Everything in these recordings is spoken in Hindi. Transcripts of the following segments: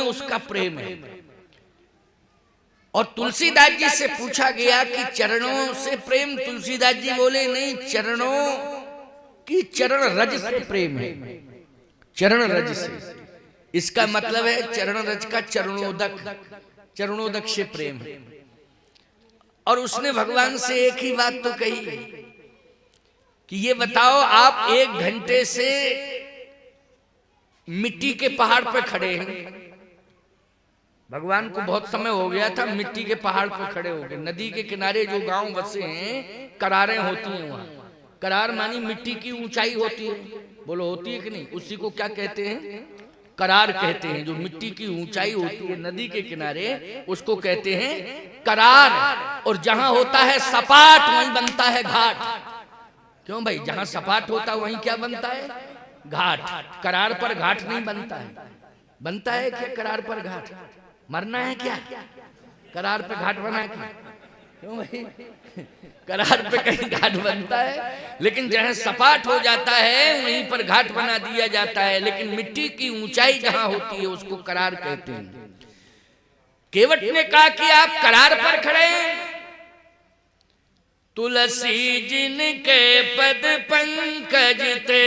उसका प्रेम है। और तुलसीदास जी से पूछा गया कि चरणों से प्रेम, तुलसीदास जी बोले नहीं, चरणों की चरण रज से प्रेम है, चरण रज से। इसका मतलब है चरण रज का चरणोदक, चरणोदक से प्रेम है। और उसने भगवान से एक ही बात तो कही कि ये बताओ, आप 1 घंटे से मिट्टी के पहाड़ पर खड़े हैं। भगवान को बहुत समय हो गया था, मिट्टी के पहाड़ पर खड़े हो गए। नदी के किनारे जो गांव बसे हैं, करारें होती हैं वहां। करार मानी मिट्टी की ऊंचाई होती है, बोलो होती है कि नहीं? उसी को क्या कहते हैं? करार कहते हैं। जो मिट्टी की ऊंचाई होती है नदी के किनारे, उसको कहते हैं करार। और जहां होता है सपाट, वहीं बनता है घाट। क्यों भाई? जहां सपाट होता है वहीं क्या बनता है? घाट। करार पर घाट नहीं बनता है। बनता है क्या करार पर घाट? मरना है क्या? करार पे घाट बना क्या? क्यों भाई? करार पे कहीं घाट बनता है, लेकिन जहां सपाट हो जाता है वहीं पर घाट बना दिया जाता है। लेकिन मिट्टी की ऊंचाई जहां होती है उसको करार कहते हैं। केवट ने कहा कि आप करार पर खड़े हैं। तुलसी जिनके पद पंकज ते,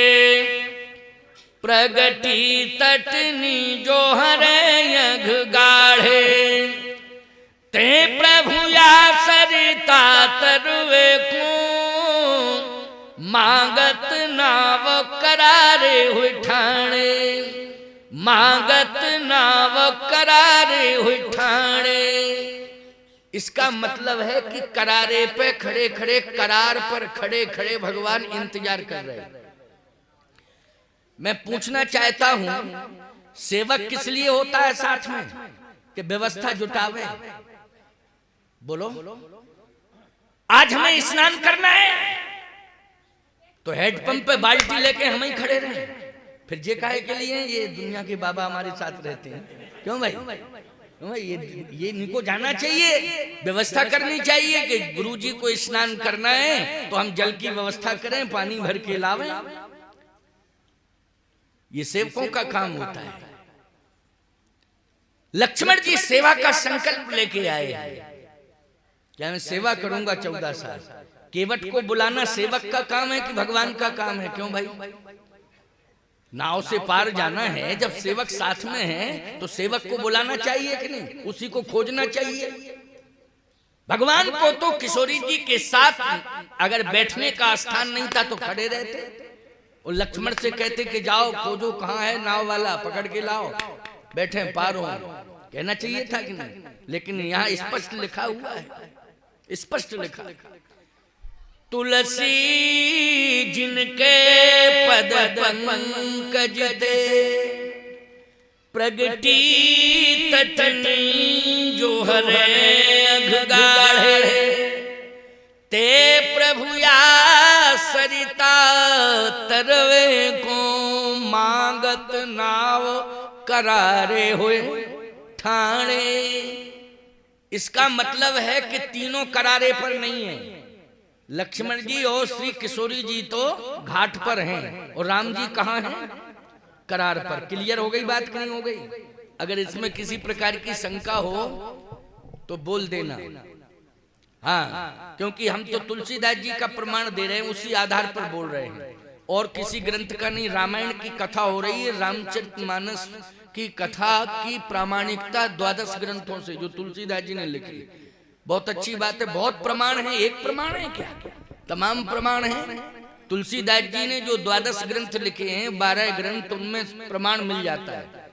प्रगति तटनी जो हरे यघ गाढ़े, ते प्रभु या सरिता तरुवे को, मांगत नाव करारे हुई ठाणे, मांगत नाव करारे हुई ठाणे। इसका मतलब है कि करारे पे खड़े खड़े, करार पर खड़े खड़े भगवान इंतजार कर रहे हैं। मैं पूछना चाहता हूं, सेवक किस लिए होता है साथ में? कि व्यवस्था जुटावे। बोलो, आज हमें स्नान करना है तो हेडपंप पे बाल्टी लेके हम ही खड़े रहे। फिर जे काहे के लिए? ये दुनिया के बाबा हमारे साथ रहते हैं। क्यों भाई? क्यों भाई? ये इनको जाना चाहिए, व्यवस्था करनी चाहिए कि गुरुजी को स्नान करना है तो हम जल की व्यवस्था करें, पानी भर के लावें। ये सेवकों का काम होता है। लक्ष्मण जी सेवा का संकल्प लेके आए, क्या मैं सेवा करूंगा 14 साल। केवट को बुलाना सेवक का काम है कि भगवान का काम है? क्यों भाई? नाव से पार जाना है, जब सेवक साथ में है तो सेवक को बुलाना चाहिए कि नहीं? उसी को खोजना चाहिए। भगवान को तो किशोरी जी के साथ अगर बैठने का स्थान नहीं था तो खड़े रहते और लक्ष्मण से कहते कि जाओ खोजो, कहाँ है नाव वाला, पकड़ के लाओ, बैठे पार हो। कहना चाहिए था कि नहीं? लेकिन यहाँ स्पष्ट लिखा हुआ है, स्पष्ट लिखा, तुलसी जिनके पद पंकज ते, प्रगति तटनी जो हरे गाढ़े, ते प्रभु या सरिता तरवे को, मांगत नाव करारे हुए ठाणे। इसका मतलब है कि तीनों करारे पर नहीं है। लक्ष्मण जी और श्री किशोरी जी तो घाट पर हैं और राम जी कहाँ हैं? करार पर। क्लियर हो गई बात कि नहीं हो गई? अगर इसमें किसी प्रकार की शंका हो तो बोल देना। हाँ, क्योंकि हम तो तुलसीदास जी का प्रमाण दे रहे हैं, उसी आधार पर बोल रहे हैं और किसी ग्रंथ का नहीं। रामायण की कथा हो रही है, रामचरितमानस की कथा की प्रामाणिकता 12 ग्रंथों से जो तुलसीदास जी ने लिखी। बहुत अच्छी बात है, बहुत प्रमाण है। एक प्रमाण है क्या? तमाम प्रमाण है। तुलसीदास जी ने जो 12 ग्रंथ लिखे हैं, 12 ग्रंथ, उनमें प्रमाण मिल जाता है।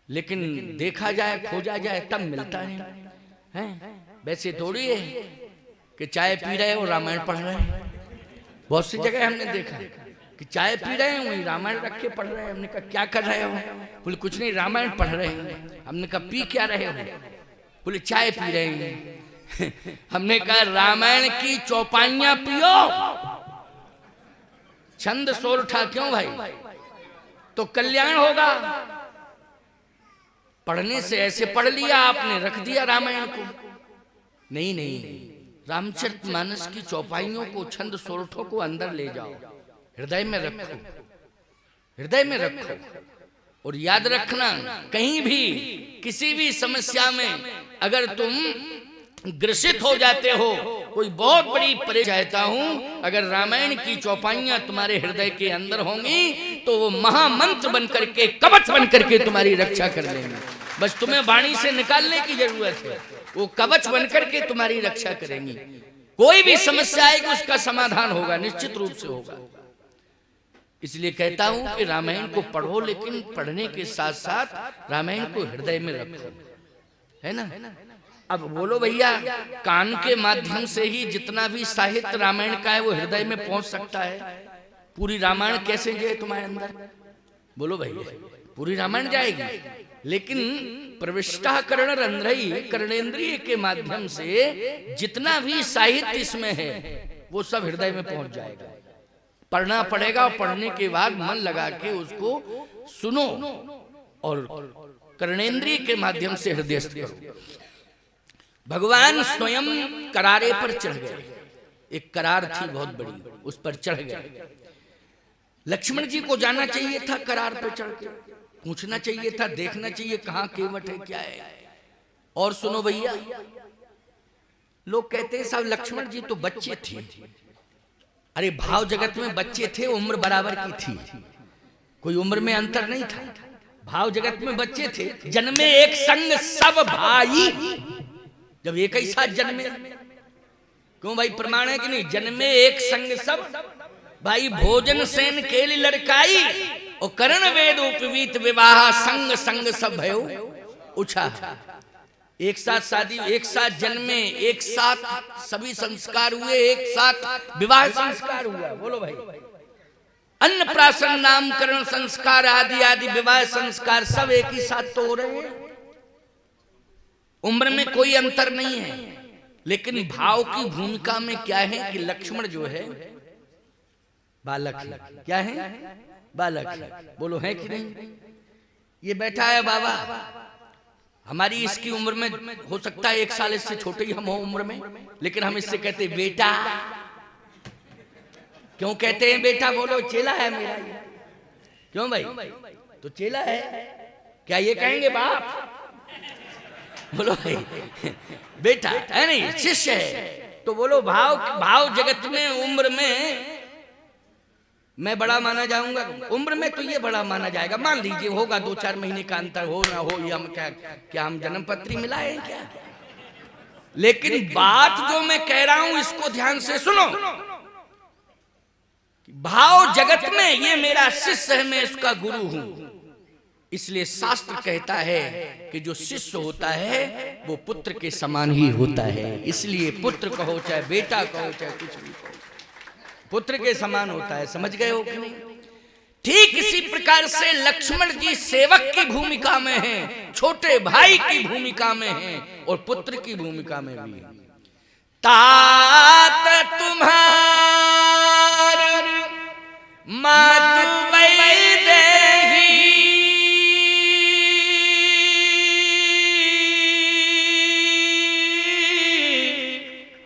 लेकिन देखा जाए, खोजा जाए तब मिलता है। वैसे थोड़ी है कि चाय पी रहे हो रामायण पढ़ रहे हैं। बहुत सी जगह हमने देखा कि चाय पी रहे हैं, वहीं रामायण रख के पढ़ रहे हैं। हमने कहा क्या कर रहे हो? बोले कुछ नहीं, रामायण पढ़ रहे हैं। हमने कहा पी क्या रहे हो? बोले चाय पी रहे हैं। हमने कहा रामायण की चौपाइयां पियो, छंद सोरठा क्यों भाई? तो कल्याण होगा। पढ़ने से ऐसे पढ़ लिया आपने, रख दिया रामायण को। नहीं नहीं, रामचरितमानस की चौपाइयों को, छंद सोरठों को अंदर ले जाओ, हृदय में रखो, हृदय में रखो। और याद रखना, कहीं भी किसी भी समस्या में अगर तुम ग्रसित हो जाते हो, कोई बहुत बड़ी परेशानी, चाहता हूं अगर रामायण की चौपाइयां तुम्हारे हृदय के अंदर होंगी तो वो महामंत्र बन करके, कवच बन करके तुम्हारी रक्षा कर लेंगे। बस तुम्हें वाणी से निकालने की जरूरत है, वो कवच बन करके तुम्हारी रक्षा करेंगी। कोई भी समस्या आएगी उसका समाधान होगा, निश्चित रूप से होगा। इसलिए कहता हूं कि रामायण को पढ़ो, लेकिन पढ़ने के साथ साथ रामायण को हृदय में रखो, है ना। अब बोलो भैया, कान के माध्यम से ही जितना भी साहित्य रामायण का है वो हृदय में पहुंच सकता है। पूरी रामायण कैसे जाए तुम्हारे अंदर? बोलो भैया, पूरी रामायण जाएगी, लेकिन प्रविष्टा कर्ण रंध्रई, कर्णेंद्रिय के माध्यम से जितना भी साहित्य इसमें है वो सब हृदय में पहुंच जाएगा। पढ़ना पड़ेगा, और पढ़ने के बाद मन लगा के उसको सुनो और कर्णेंद्रिय के माध्यम से हृदयस्थ करो। भगवान स्वयं करारे पर चढ़ गए, एक करार थी बहुत बड़ी, उस पर चढ़ गए। लक्ष्मण जी को जाना चाहिए था करार पर चढ़ के, पूछना चाहिए था, देखना चाहिए कहाँ केवट है, क्या है। और सुनो भैया, लोग कहते हैं साहब लक्ष्मण जी तो बच्चे थे। अरे भाव जगत में बच्चे थे, उम्र बराबर की थी, कोई उम्र में अंतर नहीं था। भाव जगत में बच्चे थे, जन्मे एक संग सब भाई, जब एक ही साथ जन्मे, क्यों भाई, प्रमाण है कि नहीं? जन्मे एक संग सब भाई, भोजन सेन केली लड़काई, और कर्ण वेद उपवीत विवाह, संग संग सब भयो उछा। एक साथ शादी, एक साथ जन्मे, एक साथ सभी संस्कार हुए, एक साथ विवाह संस्कार हुआ। बोलो भाई, अन्नप्राशन नामकरण संस्कार आदि आदि विवाह संस्कार सब एक ही साथ तो हो रहे हैं। उम्र में कोई अंतर नहीं है, लेकिन भाव की भूमिका में क्या है कि लक्ष्मण जो है बालक है। क्या है? बालक है। बोलो है कि नहीं? ये बैठा है बाबा, हमारी इसकी उम्र में हो सकता है 1 साल इससे छोटे ही हम हो उम्र में, लेकिन हम इससे कहते बेटा। क्यों कहते हैं बेटा? बोलो, चेला है मेरा। क्यों भाई? तो चेला है, क्या ये कहेंगे बाप? बोलो भाई, बेटा है नहीं, शिष्य है। तो बोलो, भाव जगत में उम्र में मैं बड़ा माना जाऊंगा, उम्र में तो ये बड़ा माना जाएगा। मान लीजिए होगा 2-4 महीने का अंतर, हो ना हो, ये हम क्या हम जन्म पत्री मिलाए क्या? लेकिन बात जो मैं कह रहा हूं इसको ध्यान से सुनो। भाव जगत में ये मेरा शिष्य है, मैं इसका गुरु हूं। इसलिए शास्त्र कहता है कि जो शिष्य होता है वो पुत्र के समान ही होता है। इसलिए पुत्र कहो चाहे बेटा कहो चाहे कुछ भी कहो, पुत्र के समान होता है। समझ गए हो कि नहीं? ठीक इसी प्रकार से लक्ष्मण जी सेवक की भूमिका में हैं, छोटे भाई की भूमिका में हैं, और पुत्र की भूमिका में भी हैं। तात तुम्हार मात वैदेही,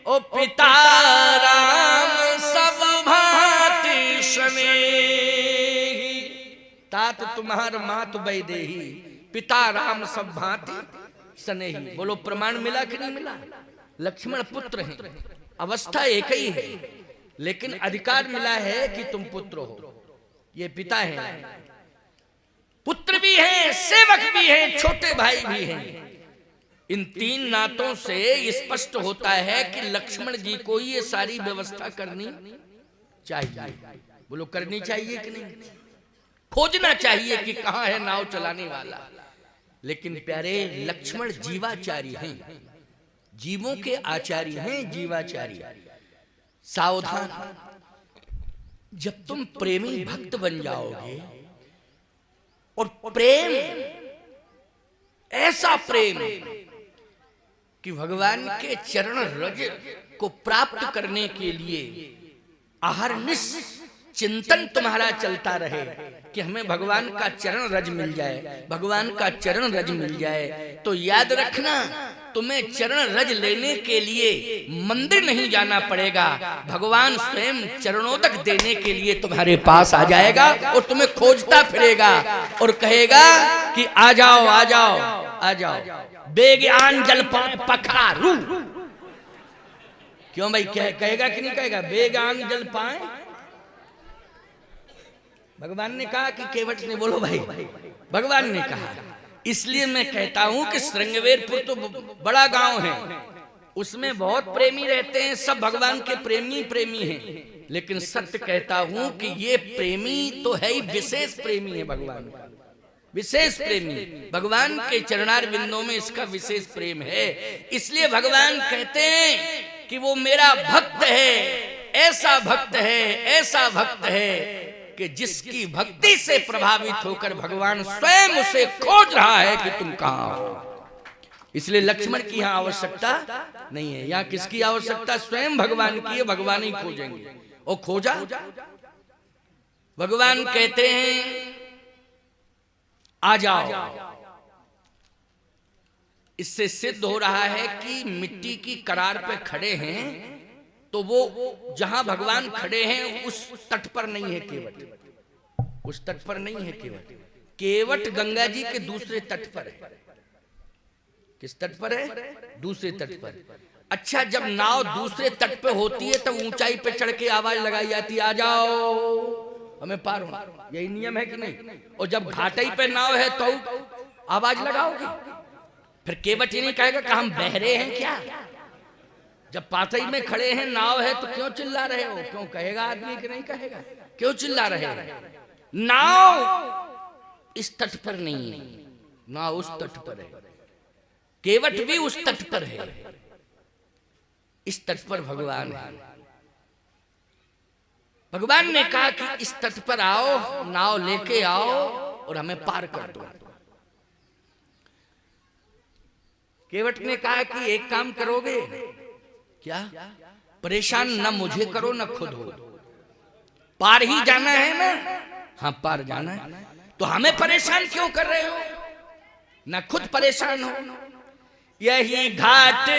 ओ पिता राम सब भांति स्नेही। तात तुम्हार मात वैदेही, पिता राम सब भांति स्नेही। बोलो, प्रमाण मिला कि नहीं मिला? लक्ष्मण पुत्र हैं, अवस्था एक ही है, लेकिन अधिकार मिला है कि तुम पुत्र हो। ये पिता है, पुत्र भी हैं, सेवक भी हैं, छोटे भाई भी हैं। इन 3 नातों से स्पष्ट होता है कि लक्ष्मण जी को ये सारी व्यवस्था करनी चाहिए। बोलो, करनी चाहिए कि नहीं? खोजना चाहिए कि कहां है नाव चलाने वाला। लेकिन प्यारे, लक्ष्मण जीवाचारी हैं, जीवों के आचार्य हैं, जीवाचारी। सावधान, जब तुम प्रेमी भक्त बन जाओगे और प्रेम ऐसा प्रेम कि भगवान के चरण रज को प्राप्त करने के लिए अहरनिश चिंतन तुम्हारा चलता रहे कि हमें भगवान का चरण रज मिल जाए, भगवान का चरण रज मिल जाए। तो याद रखना, तुम्हें चरण रज लेने के लिए मंदिर नहीं जाना पड़ेगा, भगवान स्वयं चरणोदक देने के लिए तुम्हारे पास आ जाएगा और तुम्हें खोजता फिरेगा और कहेगा कि आ जाओ आ जाओ आ जाओ, बेज्ञान जल पखारू। क्यों भाई, कहेगा कि नहीं कहेगा? बेज्ञान जल पाए। भगवान ने कहा कि केवट ने? बोलो भाई, भगवान ने कहा। इसलिए मैं कहता हूं कि श्रृंगवेरपुर तो बड़ा गांव है, उसमें बहुत प्रेमी रहते हैं, सब भगवान के प्रेमी प्रेमी हैं, लेकिन सत्य कहता हूं कि ये प्रेमी तो है ही विशेष प्रेमी है, भगवान का विशेष प्रेमी, भगवान के चरणार बिंदों में इसका विशेष प्रेम है। इसलिए भगवान कहते हैं कि वो मेरा भक्त है, ऐसा भक्त है, ऐसा भक्त है कि जिसकी भक्ति से प्रभावित होकर भगवान स्वयं उसे खोज रहा है कि तुम कहां हो। इसलिए लक्ष्मण की यहां आवश्यकता नहीं है, यहां किसकी आवश्यकता? स्वयं भगवान की है, भगवान ही खोजेंगे। और खोजा, भगवान कहते हैं आ जाओ। इससे सिद्ध हो रहा है कि मिट्टी की करार पे खड़े हैं, तो वो जहां भगवान खड़े हैं उस तट पर नहीं है केवट, उस तट पर नहीं है केवट। केवट गंगा जी के दूसरे तट पर है। किस तट पर है? दूसरे तट पर। अच्छा, जब नाव दूसरे तट पे होती है तब ऊंचाई पे चढ़ के आवाज लगाई जाती है, आ जाओ हमें पार होना, यही नियम है कि नहीं? और जब घाटी पे नाव है तो आवाज लगाओगे? फिर केवट ये नहीं कहेगा कि हम बहरे हैं क्या? जब पातई में खड़े हैं, नाव है, तो क्यों चिल्ला रहे हो? क्यों कहेगा आदमी कि नहीं कहेगा? क्यों चिल्ला रहे हैं? नाव इस तट पर नहीं है, नाव उस तट पर है, केवट भी उस तट पर है, इस तट पर भगवान है। भगवान ने कहा कि इस तट पर आओ, नाव लेके आओ और हमें पार कर दो। केवट ने कहा कि एक काम करोगे क्या? परेशान न मुझे करो न खुद हो, पार ही जाना है ना? हाँ, पार जाना है, तो हमें परेशान क्यों कर रहे हो? न खुद परेशान हो। यही घाट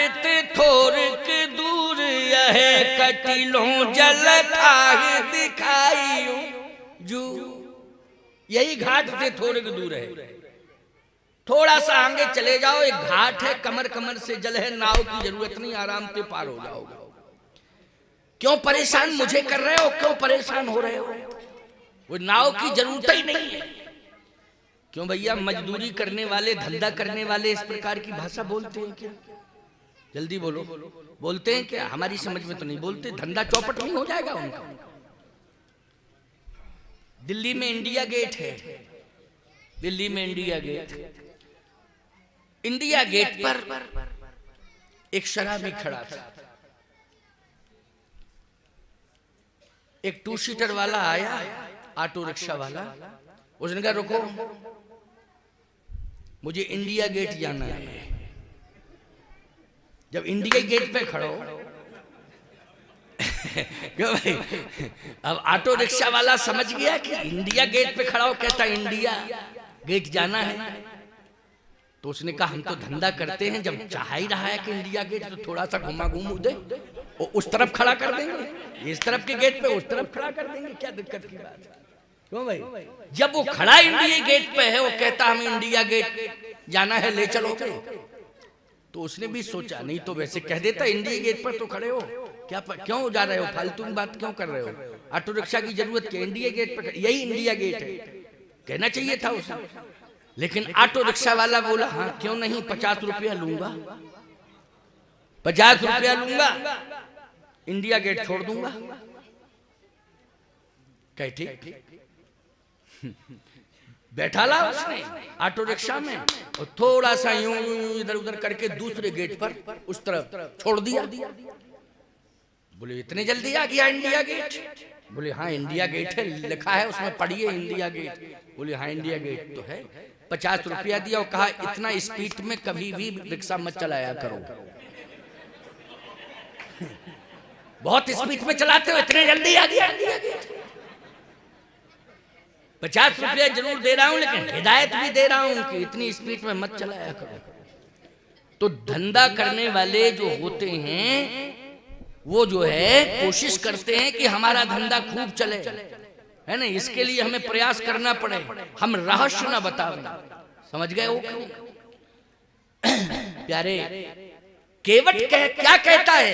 थोरक दूर, यह कटिलों जल थाह दिखाई जू। यही घाट से थोरक दूर है, थोड़ा सा आगे चले जाओ, एक घाट है, कमर कमर से जल है, नाव की जरूरत नहीं, आराम से पार हो जाओगे। क्यों परेशान मुझे कर रहे हो? क्यों परेशान हो रहे हो? वो नाव की जरूरत ही नहीं है। क्यों भैया, मजदूरी करने वाले, धंधा करने वाले इस प्रकार की भाषा बोलते हैं क्या? जल्दी बोलो, बोलते हैं क्या? हमारी समझ में तो नहीं बोलते। धंधा चौपट नहीं हो जाएगा उनका? दिल्ली में इंडिया गेट है, दिल्ली में इंडिया गेट, इंडिया गेट पर एक शराबी खड़ा था। एक 2 सीटर वाला आया, ऑटो रिक्शा वाला, उसने कहा रुको, मुझे इंडिया गेट जाना है। जब इंडिया गेट पे खड़ो क्यों भाई, अब ऑटो रिक्शा वाला समझ गया कि इंडिया गेट पे खड़ा हो, कहता इंडिया गेट जाना है। तो उसने कहा हम तो धंधा करते हैं, जब चाह ही रहा है कि इंडिया गेट, तो थोड़ा सा घुमा घूम दे, और उस तरफ खड़ा कर देंगे, इस तरफ के गेट पे उस तरफ खड़ा कर देंगे, क्या दिक्कत की बात है? क्यों भाई, जब वो खड़ा इंडिया गेट पे है, वो कहता हमें इंडिया गेट जाना है, ले चलोगे? तो उसने भी सोचा, नहीं तो वैसे कह देता इंडिया गेट पर तो खड़े हो, क्या क्यों जा रहे हो, फालतू की बात क्यों कर रहे हो? ऑटो रिक्शा की जरूरत क्या? इंडिया गेट पर, यही इंडिया गेट है, कहना चाहिए था उसे। लेकिन ऑटो रिक्शा वाला बोला हाँ क्यों नहीं, 50 रुपया लूंगा, 50 रुपया लूंगा, इंडिया गेट छोड़ दूंगा। कहे ठीक। बैठा ला उसने ऑटो रिक्शा में, और थोड़ा सा यूं इधर उधर करके दूसरे गेट पर उस तरफ छोड़ दिया। बोले इतने जल्दी आ गया इंडिया गेट? बोले हाँ इंडिया गेट है, लिखा है उसमें, पढ़िए इंडिया गेट। बोले हाँ इंडिया गेट तो है। 50 रुपया दिया और कहा इतना स्पीड में कभी भी रिक्शा मत चलाया करो, बहुत स्पीड में चलाते हो, इतने जल्दी आ गया इंडिया गेट। 50 रुपया जरूर दे रहा हूं, लेकिन हिदायत भी दे रहा हूं कि इतनी स्पीड में मत चलाया करो। तो धंधा करने वाले जो होते हैं वो जो है कोशिश करते हैं कि हमारा धंधा खूब चले, है ना, इसके लिए हमें प्रयास करना पड़े, हम रहस्य ना बतावें। समझ गए वो? प्यारे, केवट क्या कहता है,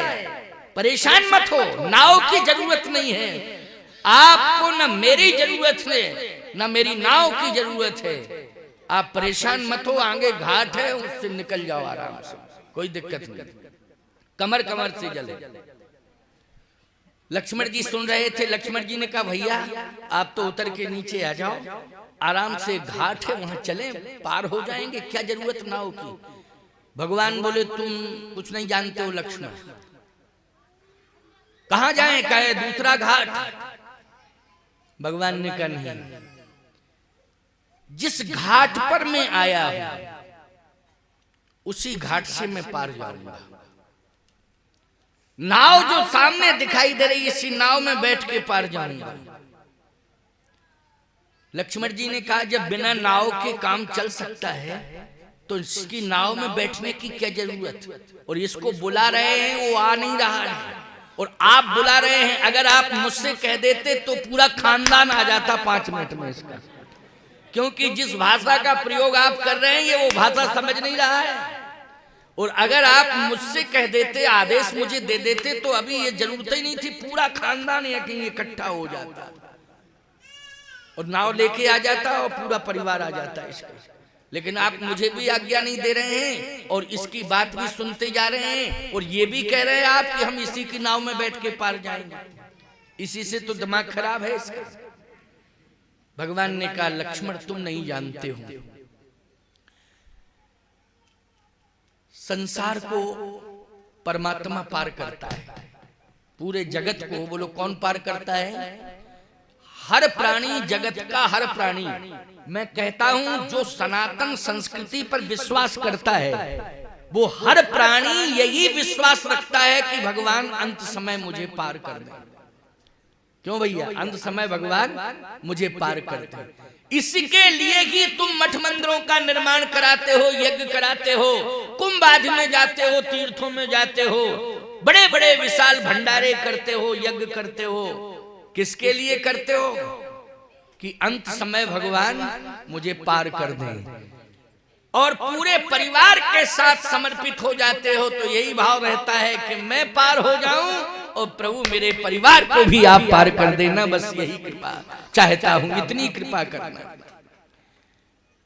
परेशान मत हो, नाव की जरूरत नहीं है आपको, न मेरी जरूरत है न मेरी नाव की जरूरत है। आप परेशान मत हो, आगे घाट है उससे निकल जाओ आराम से, कोई दिक्कत नहीं, कमर कमर से जले। लक्ष्मण जी सुन रहे थे। लक्ष्मण जी ने कहा भैया आप तो उतर के नीचे आ जाओ, आराम से घाट है वहां चलें, पार हो जाएंगे, क्या जरूरत नाव की। भगवान बोले तुम कुछ नहीं जानते हो लक्ष्मण, कहां जाएं, कहे दूसरा घाट। भगवान ने कहा नहीं, जिस घाट पर मैं आया हूं उसी घाट से मैं पार जाऊंगा। नाव जो सामने दिखाई दे रही, इसी नाव में बैठ के पार जाऊंगा। लक्ष्मण जी ने कहा जब बिना नाव के काम चल सकता है तो इसकी नाव में बैठने की क्या जरूरत। और इसको बुला रहे हैं, वो आ नहीं रहा है, और आप बुला रहे हैं। अगर आप मुझसे कह देते तो पूरा खानदान आ जाता 5 मिनट में इसका, क्योंकि जिस भाषा का प्रयोग आप कर रहे हैं ये वो भाषा समझ नहीं रहा है। और अगर आप मुझसे कह देते, आदेश मुझे दे देते, तो अभी ये जरूरत ही नहीं थी, पूरा खानदान यहीं इकट्ठा हो जाता और नाव लेके आ जाता और पूरा परिवार आ जाता इसका। लेकिन आप मुझे भी आज्ञा नहीं दे रहे हैं और इसकी बात भी सुनते जा रहे हैं, और ये भी कह रहे हैं आप कि हम इसी की नाव में बैठ के पार जाएंगे। इसी से तो दिमाग खराब है इसका। भगवान ने कहा लक्ष्मण तुम नहीं जानते हो, संसार को परमात्मा पार करता है, पूरे जगत को। बोलो कौन पार करता है? हर प्राणी, जगत का हर प्राणी। मैं कहता हूं जो सनातन संस्कृति पर विश्वास करता है वो हर प्राणी यही विश्वास रखता है कि भगवान अंत समय मुझे पार कर दे। क्यों भैया? अंत समय भगवान मुझे पार करते हैं। इसके लिए ही तुम मठ मंदिरों का निर्माण कराते हो, यज्ञ कराते हो, कुंभ आदि में जाते हो, तीर्थों में जाते हो, बड़े बड़े विशाल भंडारे करते हो, यज्ञ करते हो। किसके लिए करते हो? कि अंत समय भगवान मुझे पार कर दें, और पूरे परिवार के साथ समर्पित हो जाते हो तो यही भाव रहता है कि मैं पार हो जाऊं और प्रभु मेरे परिवार को भी आप पार कर देना, बस यही कृपा चाहता हूं, इतनी कृपा करना।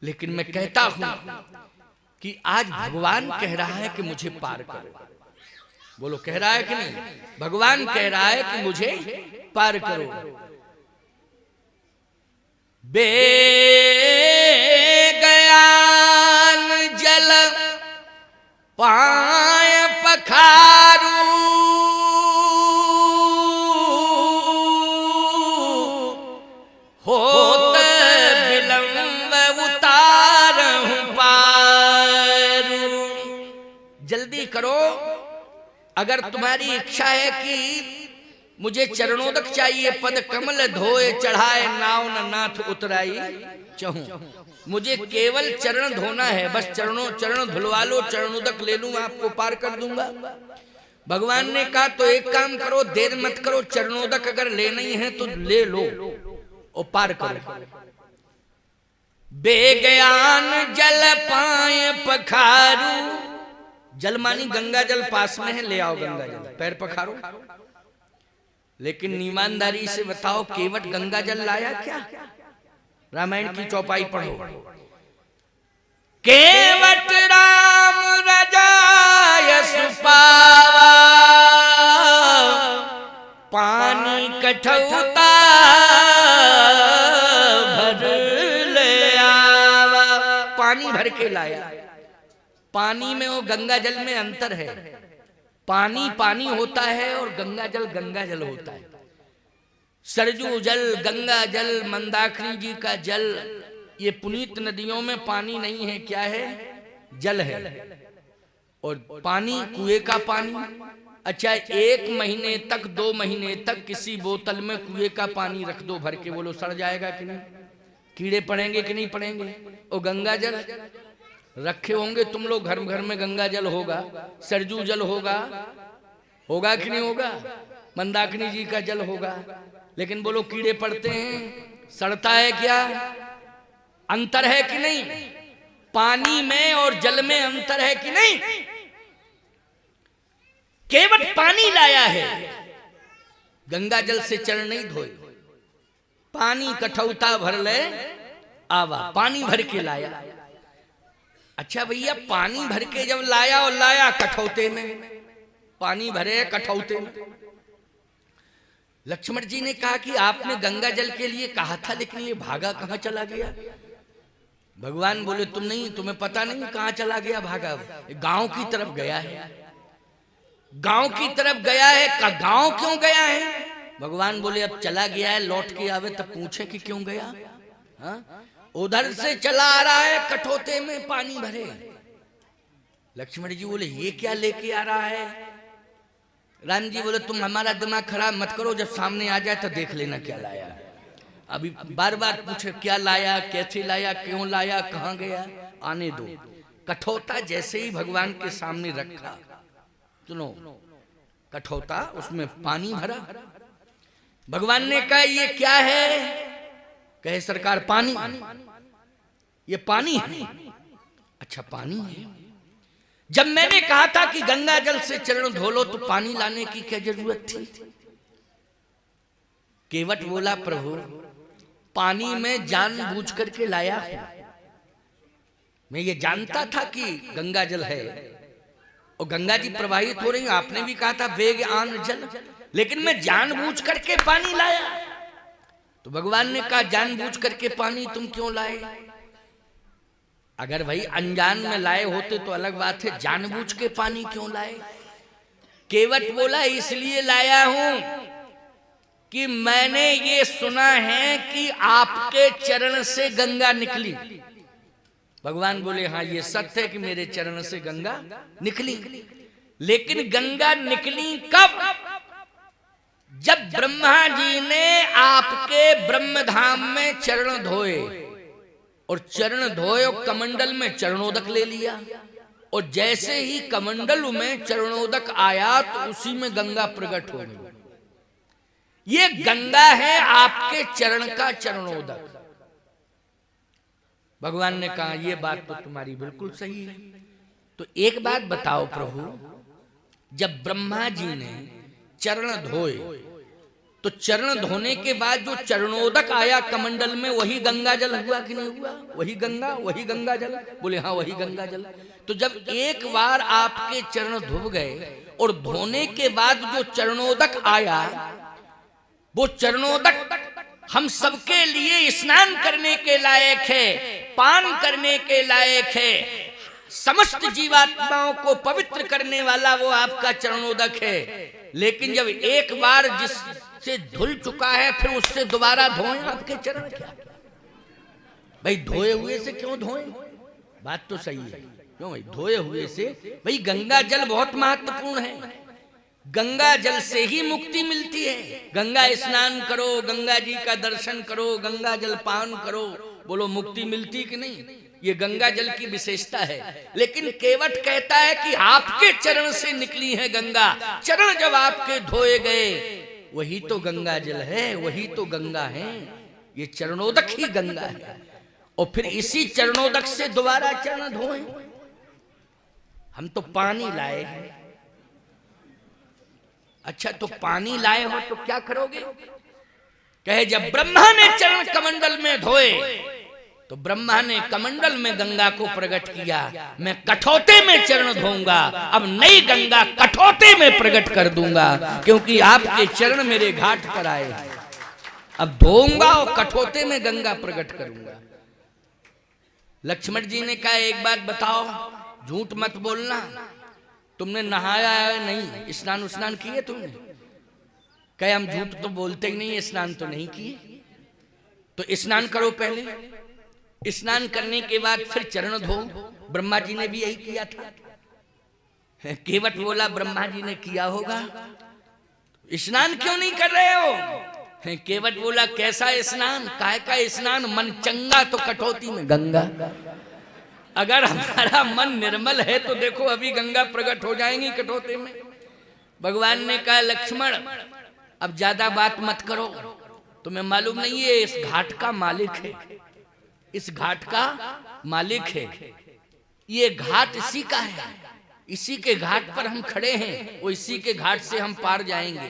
लेकिन मैं कहता हूं कि आज भगवान कह रहा है कि मुझे पार करो। बोलो कह रहा है कि नहीं? भगवान कह रहा है कि मुझे पार करो। बेगयान जल पाय पखारू, होत विलंब उतारहूं पारू। जल्दी करो, अगर तुम्हारी इच्छा है कि मुझे चरणोदक चाहिए, पद कमल धोए चढ़ाए नाव न नाथ उतराई चहूं। मुझे केवल चरण धोना है, बस चरण धुलवा लो, चरणोदक ले लूं, आपको पार कर दूंगा। भगवान ने कहा तो एक काम करो, देर मत करो, चरणोदक अगर लेना ही है तो ले लो और पार करो। बेगयान जल पाए पखारू, जल मानी गंगा जल पास में है, ले आओ गंगा जल, पैर पखारो। लेकिन ईमानदारी से बताओ केवट गंगा जल लाया क्या? रामायण की चौपाई पढ़ो। केवट राम रजाय सुपावा, पानी कठौता भर ले आवा। पानी भर के लाया। पानी में और गंगा जल में अंतर है। पानी पानी होता है और गंगा जल होता है। सरजू जल, गंगा जल, मंदाकिनी जी का जल, ये पुनीत नदियों में पानी नहीं है, क्या है? जल है। और पानी कुएं का पानी, अच्छा 1 महीने तक 2 महीने तक किसी बोतल में कुएं का पानी रख दो भर के, बोलो सड़ जाएगा कि नहीं? कीड़े पड़ेंगे कि नहीं पड़ेंगे? वो गंगा जल रखे होंगे तुम लोग, घर घर में गंगा जल होगा, सरजू जल होगा, होगा कि नहीं होगा? मंदाकिनी जी का जल होगा, लेकिन बोलो कीड़े पड़ते हैं, सड़ता है क्या? अंतर है कि नहीं? पानी में और जल में अंतर है कि नहीं? केवल पानी लाया है, गंगा जल से चरण नहीं धोए। पानी कठौता भर ले आवा, पानी भर के लाया। अच्छा भैया, पानी भर के जब लाया और लाया कठौते में, पानी भरे कठौते में। लक्ष्मण जी ने कहा कि आपने गंगा जल के लिए कहा था, लेकिन ये भागा कहां चला गया? भगवान बोले तुम नहीं, तुम्हें पता नहीं कहां चला गया भागा? गांव की तरफ गया है, गांव की तरफ गया है। गांव क्यों गया है? भगवान बोले अब चला गया है, लौट के आवे तब पूछे कि क्यों गया। हा? उधर से चला आ रहा है, कठौते में पानी भरे। लक्ष्मण जी बोले ये क्या लेके आ रहा है? राम जी बोले तुम हमारा दिमाग खराब मत करो, जब सामने आ जाए तो देख लेना क्या लाया। अभी बार बार पूछे क्या लाया, कैसे लाया, क्यों लाया, कहां गया, आने दो। कठौता जैसे ही भगवान के सामने रखा, सुनो, कठौता उसमें पानी भरा। भगवान ने कहा ये क्या है? कहे सरकार पानी। ये पानी है? अच्छा पानी है। जब मैंने कहा था कि गंगा जल से चरण धो लो, तो पानी लाने की क्या जरूरत थी? केवट बोला प्रभु पानी में जानबूझ करके लाया है। मैं ये जानता था कि गंगा जल है और गंगा जी प्रवाहित हो रही, आपने भी कहा था वेग आन जल, लेकिन मैं जानबूझ करके पानी लाया। तो भगवान ने कहा जानबूझ करके पानी तुम क्यों लाए? अगर भाई अनजान में लाए होते तो अलग बात है, जानबूझ के पानी क्यों लाए? केवट बोला इसलिए लाया हूं कि मैंने ये सुना है कि आपके चरण से गंगा निकली। भगवान बोले हाँ ये सत्य है कि मेरे चरण से गंगा निकली, लेकिन गंगा निकली कब? जब ब्रह्मा जी ने आपके ब्रह्मधाम में चरण धोए, और चरण धोए और कमंडल में चरणोदक ले लिया, और जैसे ही कमंडल में चरणोदक आया तो उसी में गंगा प्रकट हो गई। ये गंगा है आपके चरण का चरणोदक। भगवान ने कहा ये बात तो तुम्हारी बिल्कुल सही है। तो एक बात बताओ प्रभु, जब ब्रह्मा जी ने चरण धोए तो चरण धोने के बाद जो चरणोदक आया कमंडल में, वही गंगा जल हुआ कि नहीं हुआ? वही गंगा जल। बोले हाँ वही गंगा जल। तो जब एक बार आपके चरण धो गए और धोने के बाद जो चरणोदक आया, वो चरणोदक हम सबके लिए स्नान करने के लायक है, पान करने के लायक है, समस्त जीवात्माओं को पवित्र करने वाला वो आपका चरणोदक है। लेकिन जब एक बार जिससे धुल चुका है, फिर उससे दोबारा धोएं आपके चरण? क्या भाई धोए हुए से क्यों धोएं? बात तो सही है, क्यों भाई धोए हुए से? भाई गंगा जल बहुत महत्वपूर्ण है, गंगा जल से ही मुक्ति मिलती है। गंगा स्नान करो, गंगा जी का दर्शन करो, गंगा जल पान करो, बोलो मुक्ति मिलती कि नहीं? ये गंगा जल की विशेषता है। लेकिन केवट कहता है कि आपके चरण से निकली है गंगा, चरण जब आपके धोए गए वही तो गंगा जल है, वही तो गंगा है, ये चरणोदक ही गंगा है। और फिर इसी चरणोदक से दोबारा चरण धोए। हम तो पानी लाए हैं। अच्छा तो पानी लाए हो तो क्या करोगे? कहे जब ब्रह्मा ने चरण कमंडल में धोए तो ब्रह्मा ने कमंडल में गंगा को प्रकट किया, मैं कठौते में चरण धोऊंगा, अब नई गंगा कठौते में प्रकट कर दूंगा, क्योंकि आपके चरण मेरे घाट पर आए। अब धोऊंगा और कठौते में गंगा प्रकट करूंगा। लक्ष्मण जी ने कहा एक बात बताओ, झूठ मत बोलना, तुमने नहाया है नहीं, स्नान उस्नान किए तुमने? कहे हम झूठ तो बोलते ही नहीं, स्नान तो नहीं किए। तो स्नान करो पहले, स्नान करने के बाद फिर चरण धो। ब्रह्मा जी ने भी यही किया था। केवट बोला ब्रह्मा जी ने किया होगा, स्नान क्यों नहीं कर रहे हो? केवट बोला कैसा स्नान, काहे का स्नान, मन चंगा तो कटौती में गंगा। अगर हमारा मन निर्मल है तो देखो अभी गंगा प्रकट हो जाएंगी कटौती में। भगवान ने कहा लक्ष्मण अब ज्यादा बात मत करो, तुम्हें मालूम नहीं है इस घाट का मालिक है, इस घाट का मालिक है, ये घाट इसी का है, इसी के घाट पर हम खड़े हैं, वो इसी के घाट से हम पार जाएंगे।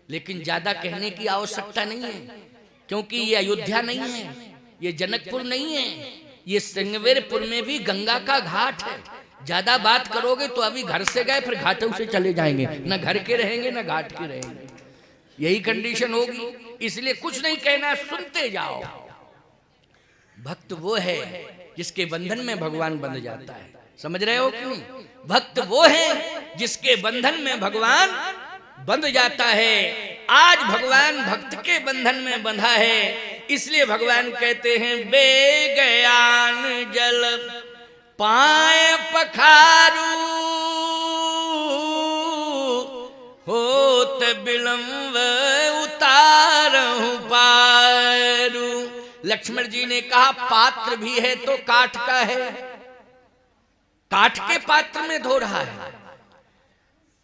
लेकिन ज्यादा कहने की आवश्यकता नहीं है, क्योंकि ये अयोध्या नहीं है, ये जनकपुर नहीं है, ये श्रृंगवेरपुर में भी गंगा का घाट है। ज्यादा बात करोगे तो अभी घर से गए फिर घाटों से चले जाएंगे, न घर के रहेंगे न घाट के रहेंगे, यही कंडीशन होगी। इसलिए कुछ नहीं कहना, सुनते जाओ। भक्त वो है जिसके बंधन में भगवान बंध जाता है, समझ रहे हो क्यों? भक्त वो है जिसके बंधन में भगवान बंध जाता है। आज भगवान भक्त के बंधन में बंधा है, इसलिए भगवान कहते हैं बेगयान जल पाए पखारू होत विलंब उतारहु पारू। लक्ष्मण जी ने कहा पात्र भी है तो काठ का है, काठ के पात्र में धो रहा है।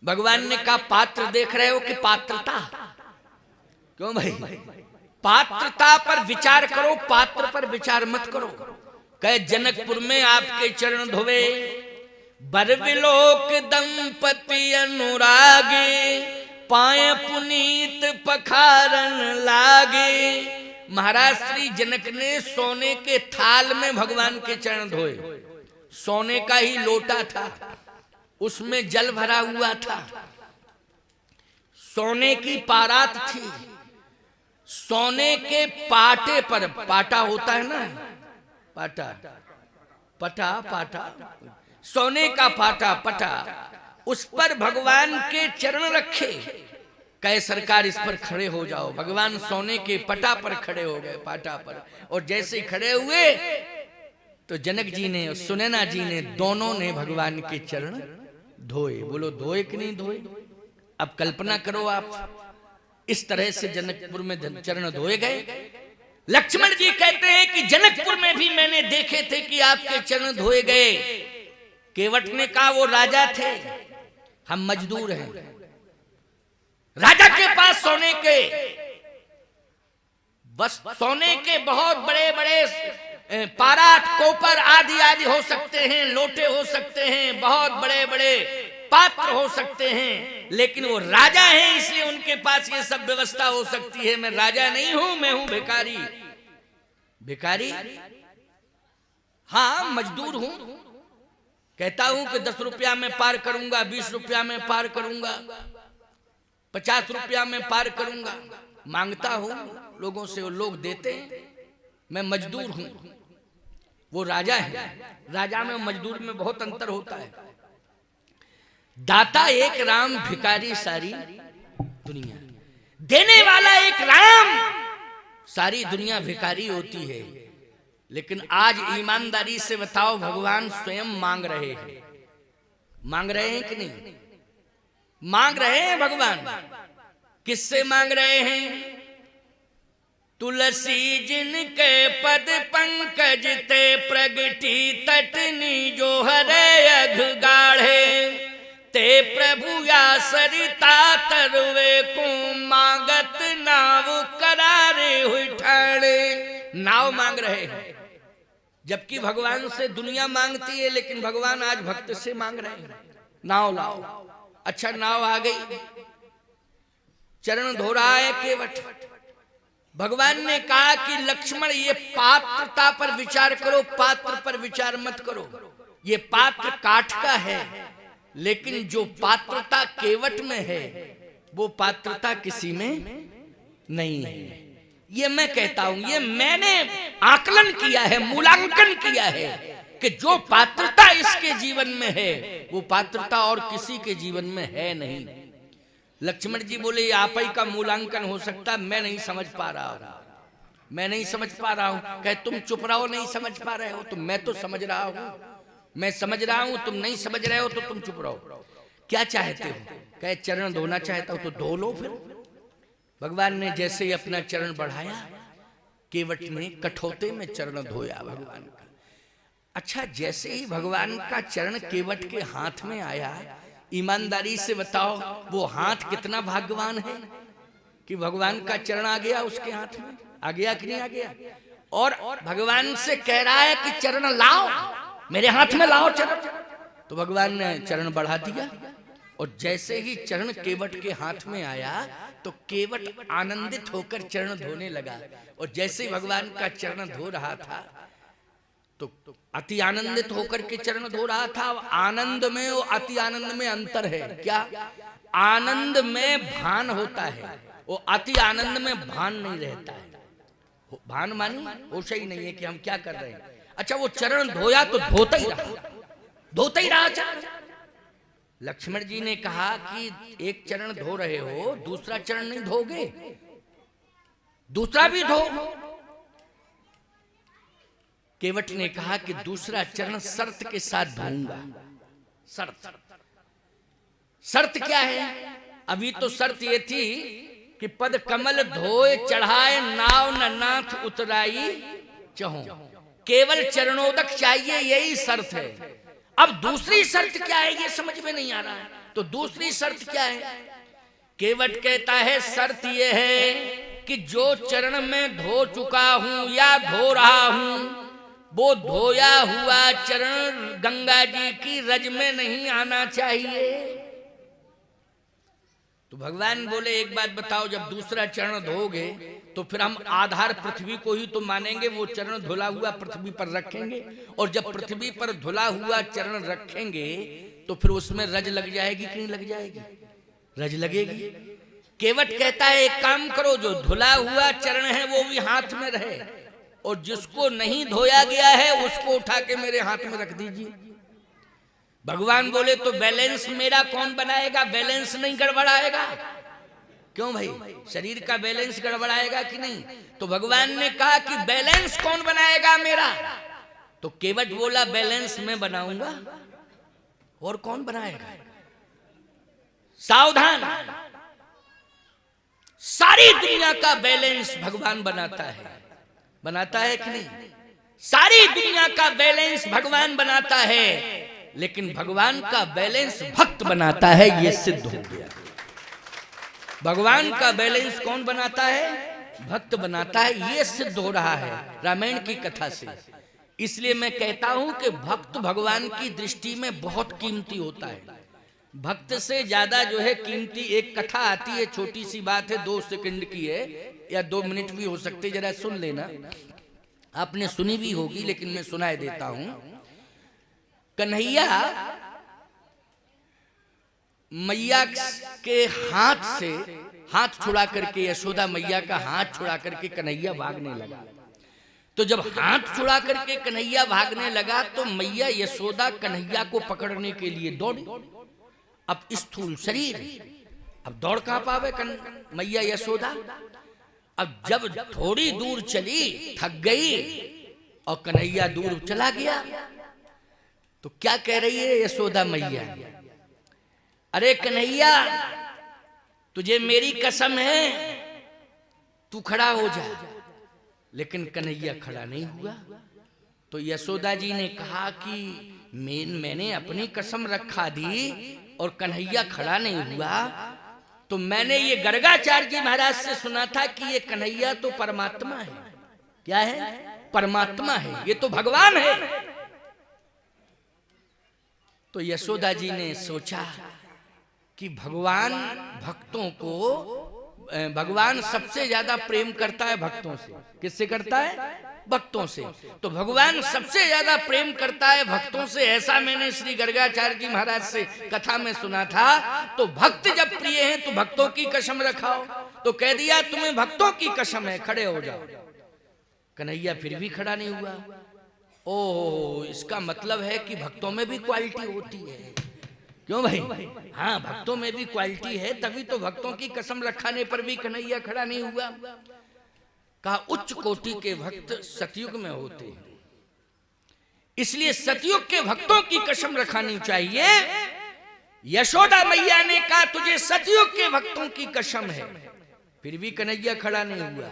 भगवान ने कहा पात्र देख रहे हो कि पात्रता? क्यों भाई? पात्रता पर विचार करो, पात्र पर विचार मत करो। कहे जनकपुर में आपके चरण धोवे, बरविलोक दंपति अनुरागे, पाए पुनीत पखारन लागे। महाराज श्री जनक ने सोने के थाल में भगवान के चरण धोए, सोने का ही लोटा था, उसमें जल भरा हुआ था, सोने की पारात थी, सोने के पाटे पर, पाटा होता है ना, पाटा पटा पाटा, सोने का पाटा पटा, उस पर भगवान के चरण रखे। कहे सरकार इस पर खड़े हो जाओ। भगवान सोने के पटा पर खड़े हो गए, पाटा पर, और जैसे खड़े हुए तो जनक जी ने और सुनैना जी ने दोनों ने भगवान के चरण धोए। बोलो धोए कि नहीं धोए? अब कल्पना करो आप, इस तरह से जनकपुर में चरण धोए गए। लक्ष्मण जी कहते हैं कि जनकपुर में भी मैंने देखे थे कि आपके चरण धोए गए। केवट ने कहा वो राजा थे, हम मजदूर हैं। राजा के पास सोने के, बस सोने के बहुत बड़े बड़े पारात, कोपर आदि आदि हो सकते हैं, लोटे हो सकते हैं, बहुत बड़े बड़े पात्र हो सकते हैं, लेकिन वो राजा हैं इसलिए उनके पास ये सब व्यवस्था हो सकती है। मैं राजा नहीं हूं, मैं हूं भिखारी। भिखारी? हाँ, मजदूर हूं। कहता हूं कि 10 रुपया में पार करूंगा, 20 रुपया में पार करूंगा, 50 रुपया में पार करूंगा, मांगता हूं लोगों से, वो लोग देते हैं। मैं मजदूर हूं, वो राजा है। राजा में मजदूर में बहुत अंतर होता है। दाता एक राम, भिखारी सारी दुनिया। देने वाला एक राम, सारी दुनिया भिखारी होती है। लेकिन आज ईमानदारी से बताओ, भगवान स्वयं मांग रहे हैं। मांग रहे हैं कि नहीं? मांग रहे हैं भगवान। किससे मांग रहे हैं? तुलसी जिनके पद पंकज ते प्रगटी तटनी जो हरे अघ गाढ़े, ते प्रभु या सरिता तरवे को मांगत नाव करारे हुई ठाणे। नाव मांग रहे हैं, जबकि भगवान से दुनिया मांगती है, लेकिन भगवान आज भक्त से मांग रहे हैं नाव लाओ। अच्छा, नाव आ गई, चरण धो रहा है केवट। भगवान ने कहा कि लक्ष्मण ये पात्रता पर विचार करो, पात्र पर विचार मत करो। ये पात्र काठ का है, लेकिन जो पात्रता केवट में है वो पात्रता किसी में नहीं है। ये मैं कहता हूं, ये मैंने आकलन किया है, मूल्यांकन किया है कि जो पात्रता इसके जीवन में है वो पात्रता और किसी के जीवन में है नहीं। लक्ष्मण जी बोले आप ही का मूल्यांकन हो सकता, मैं नहीं समझ पा रहा हूं, मैं नहीं समझ पा रहा हूं। कहे तुम चुप रहो, नहीं समझ पा रहे हो तो मैं तो समझ रहा हूं, मैं समझ रहा हूं, तुम नहीं समझ रहे हो तो तुम चुप रहो। क्या चाहते हो? कहे चरण धोना चाहता हूं तो धो लो। फिर भगवान ने जैसे ही अपना चरण बढ़ाया, केवट ने कठौते में चरण धोया भगवान का। अच्छा, जैसे ही भगवान का चरण केवट के हाथ में आया, ईमानदारी से बताओ वो हाथ कितना भाग्यवान है कि भगवान का चरण आ गया उसके हाथ में। आ गया कि नहीं आ गया? और भगवान से कह रहा है कि चरण लाओ, मेरे हाथ में लाओ चरण। तो भगवान ने चरण बढ़ा दिया, और जैसे ही चरण केवट के हाथ में आया तो केवट आनंदित होकर चरण धोने लगा। और जैसे ही भगवान का चरण धो रहा था तो अति आनंदित होकर के चरण धो रहा था। आनंद में और अति आनंद में अंतर है। क्या? आनंद में भान होता है, वो अति आनंद में भान नहीं रहता है। भान मानी होश ही नहीं है कि हम क्या कर रहे हैं। अच्छा, वो चरण धोया तो धोता ही रहा चरण। लक्ष्मण जी ने कहा कि एक चरण धो रहे हो, दूसरा चरण नहीं धोगे? दूसरा भी धो। केवट ने कहा कि दूसरा चरण शर्त के साथ धोऊंगा। शर्त क्या है? अभी तो शर्त ये थी कि पद कमल धोए चढ़ाए नाव न नाथ उतराई चहो, केवल चरणोदक चाहिए, यही शर्त है। अब दूसरी शर्त क्या है ये समझ में नहीं आ रहा है। तो दूसरी शर्त क्या है? केवट कहता है शर्त ये है कि जो चरण में धो चुका हूं या धो रहा हूं, वो धोया हुआ चरण गंगा जी की रज में नहीं आना चाहिए। तो भगवान बोले एक बात बताओ, जब दूसरा चरण धोगे तो फिर हम आधार पृथ्वी को ही तो मानेंगे, वो चरण धुला हुआ पृथ्वी पर रखेंगे। और जब पृथ्वी पर धुला हुआ चरण रखेंगे तो फिर उसमें रज लग जाएगी कि नहीं लग जाएगी? रज लगेगी। केवट कहता है एक काम करो, जो धुला हुआ चरण है वो भी हाथ में रहे, और जिसको नहीं धोया गया है उसको उठा के मेरे हाथ में रख दीजिए। भगवान बोले तो बैलेंस मेरा कौन बनाएगा? बैलेंस नहीं गड़बड़ाएगा? क्यों भाई, शरीर का बैलेंस गड़बड़ाएगा कि नहीं? तो भगवान ने कहा कि बैलेंस कौन बनाएगा मेरा? तो केवट बोला बैलेंस मैं बनाऊंगा, और कौन बनाएगा? सावधान, सारी दुनिया का बैलेंस भगवान बनाता है कि नहीं? सारी दुनिया का बैलेंस भगवान बनाता है, लेकिन भगवान का बैलेंस भक्त बनाता है, ये सिद्ध हो गया। भगवान का बैलेंस कौन बनाता है? भक्त बनाता है, ये सिद्ध हो रहा है रामायण की कथा से। इसलिए मैं कहता हूं कि भक्त भगवान की दृष्टि में बहुत कीमती होता है। भक्त से ज्यादा जो है कीमती एक कथा आती है, छोटी सी बात है, 2 सेकंड की है या 2 मिनट भी हो सकते, जरा सुन लेना। आपने सुनी भी होगी लेकिन मैं सुनाए देता हूं। कन्हैया मैया के हाथ से हाथ छुड़ा करके, यशोदा मैया का हाथ छुड़ा करके कन्हैया भागने लगा। तो जब हाथ छुड़ा करके कन्हैया भागने लगा तो मैया यशोदा कन्हैया को पकड़ने के लिए दौड़ी। अब स्थूल शरीर, अब दौड़ कहां पावे मैया यशोदा। अब जब थोड़ी दूर चली, थक गई और कन्हैया दूर चला गया, तो क्या कह रही है यशोदा मैया? अरे कन्हैया, तुझे मेरी कसम है, तू खड़ा हो जा। लेकिन कन्हैया खड़ा नहीं हुआ। तो यशोदा जी ने कहा कि मैंने अपनी कसम रखा दी और कन्हैया खड़ा नहीं हुआ, तो मैंने ये गर्गाचार्य जी महाराज से सुना था कि ये कन्हैया तो परमात्मा है। क्या है? परमात्मा है, ये तो भगवान है। तो यशोदा जी ने सोचा कि भगवान भक्तों को, भगवान सबसे ज्यादा प्रेम करता है भक्तों से। किससे करता है? भक्तों से। तो भगवान सबसे ज्यादा प्रेम करता है भक्तों से, ऐसा मैंने श्री गर्गाचार्य जी महाराज से कथा में सुना था। तो भक्त जब प्रिय हैं तो भक्तों की कसम रखाओ। तो कह दिया तुम्हें भक्तों की कसम है, खड़े हो जाओ। कन्हैया फिर भी खड़ा नहीं हुआ। ओ, इसका मतलब है कि भक्तों में भी क्वालिटी होती है। क्यों भाई? हाँ, भक्तों में भी क्वालिटी है, तभी तो भक्तों की कसम रखाने पर भी कन्हैया खड़ा नहीं हुआ। कहा उच्च कोटि के भक्त सतयुग में होते हैं, इसलिए सतयुग के भक्तों की कसम रखानी चाहिए। यशोदा मैया ने कहा तुझे सतयुग के भक्तों की कसम है, फिर भी कन्हैया खड़ा नहीं हुआ।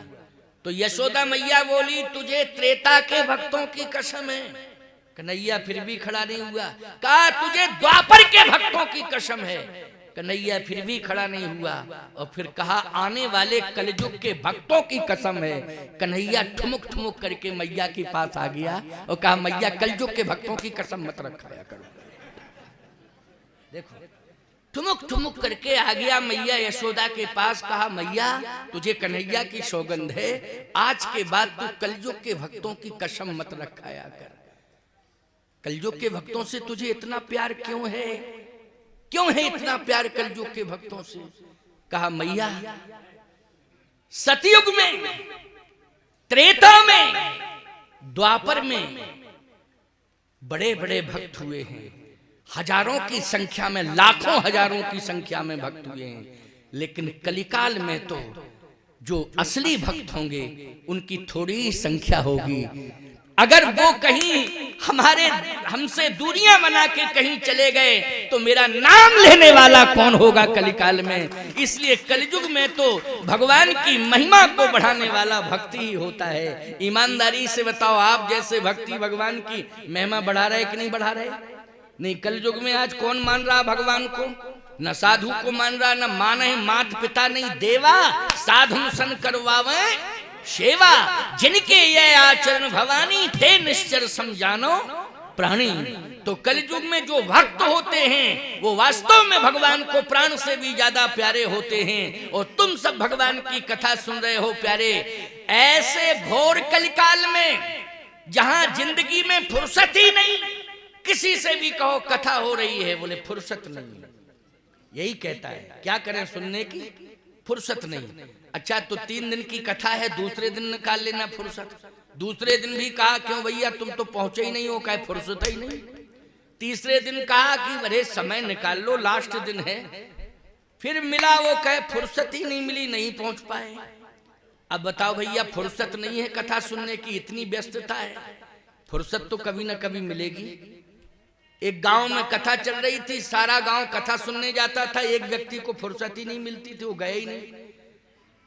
तो यशोदा मैया बोली तुझे त्रेता के भक्तों की कसम है। कन्हैया फिर भी खड़ा नहीं हुआ। कहा तुझे द्वापर के भक्तों की कसम है। कन्हैया फिर भी खड़ा नहीं हुआ। और फिर कहा आने वाले कलयुग के भक्तों की कसम है। कन्हैया ठुमुक ठुमुक करके मैया के पास आ गया और कहा मैया कलयुग के भक्तों की कसम मत रखाया करो। देखो ठुमुक ठुमुक करके आ गया मैया यशोदा के पास। कहा मैया तुझे कन्हैया की सौगंध है, आज के बाद तू कलयुग के भक्तों की कसम मत रखाया कर। कलयुग के भक्तों से तुझे इतना प्यार क्यों है? क्यों है इतना प्यार कलयुग के भक्तों से? कहा मैया सतयुग में, त्रेता में, द्वापर में बड़े बड़े भक्त हुए हैं, हजारों की संख्या में, लाखों हजारों की संख्या में भक्त हुए हैं। लेकिन कलिकाल में तो जो असली भक्त होंगे उनकी थोड़ी ही संख्या होगी। अगर वो कहीं हमसे दूरियां बना के कहीं चले गए तो मेरा नाम लेने वाला कौन होगा कलिकाल में? इसलिए कलयुग में तो भगवान की महिमा को बढ़ाने वाला भक्ति ही होता है। ईमानदारी से बताओ, आप जैसे भक्ति भगवान की महिमा बढ़ा रहे कि नहीं बढ़ा रहे? नहीं। कलयुग में आज कौन मान रहा भगवान को? न साधु को मान रहा, न माने मात पिता नहीं देवा, साधु सन करवावे सेवा, जिनके ये आचरण भवानी ते निश्चर समझानो प्राणी। तो कलयुग में जो भक्त होते हैं वो वास्तव में भगवान को प्राण से भी ज्यादा प्यारे होते हैं। और तुम सब भगवान की कथा सुन रहे हो प्यारे। ऐसे घोर कलिकाल में जहां जिंदगी में फुर्सत ही नहीं, किसी से भी कहो कथा हो रही है, बोले फुर्सत नहीं। यही कहता है, क्या करें, सुनने की फुर्सत नहीं। अच्छा तो 3 दिन की कथा है, दूसरे दिन निकाल लेना फुर्सत। दूसरे दिन भी कहा क्यों भैया तुम तो पहुंचे ही नहीं हो, कहे फुर्सत ही नहीं। तीसरे दिन कहा कि अरे समय निकाल लो, लास्ट दिन है। फिर मिला, वो कहे फुर्सत ही नहीं मिली, नहीं पहुंच पाए। अब बताओ भैया फुर्सत नहीं है कथा सुनने की, इतनी व्यस्तता है, फुर्सत तो कभी ना कभी मिलेगी। एक गांव में कथा चल रही थी, सारा गांव कथा सुनने जाता था, एक व्यक्ति को फुर्सत ही नहीं मिलती थी, वो गए ही नहीं।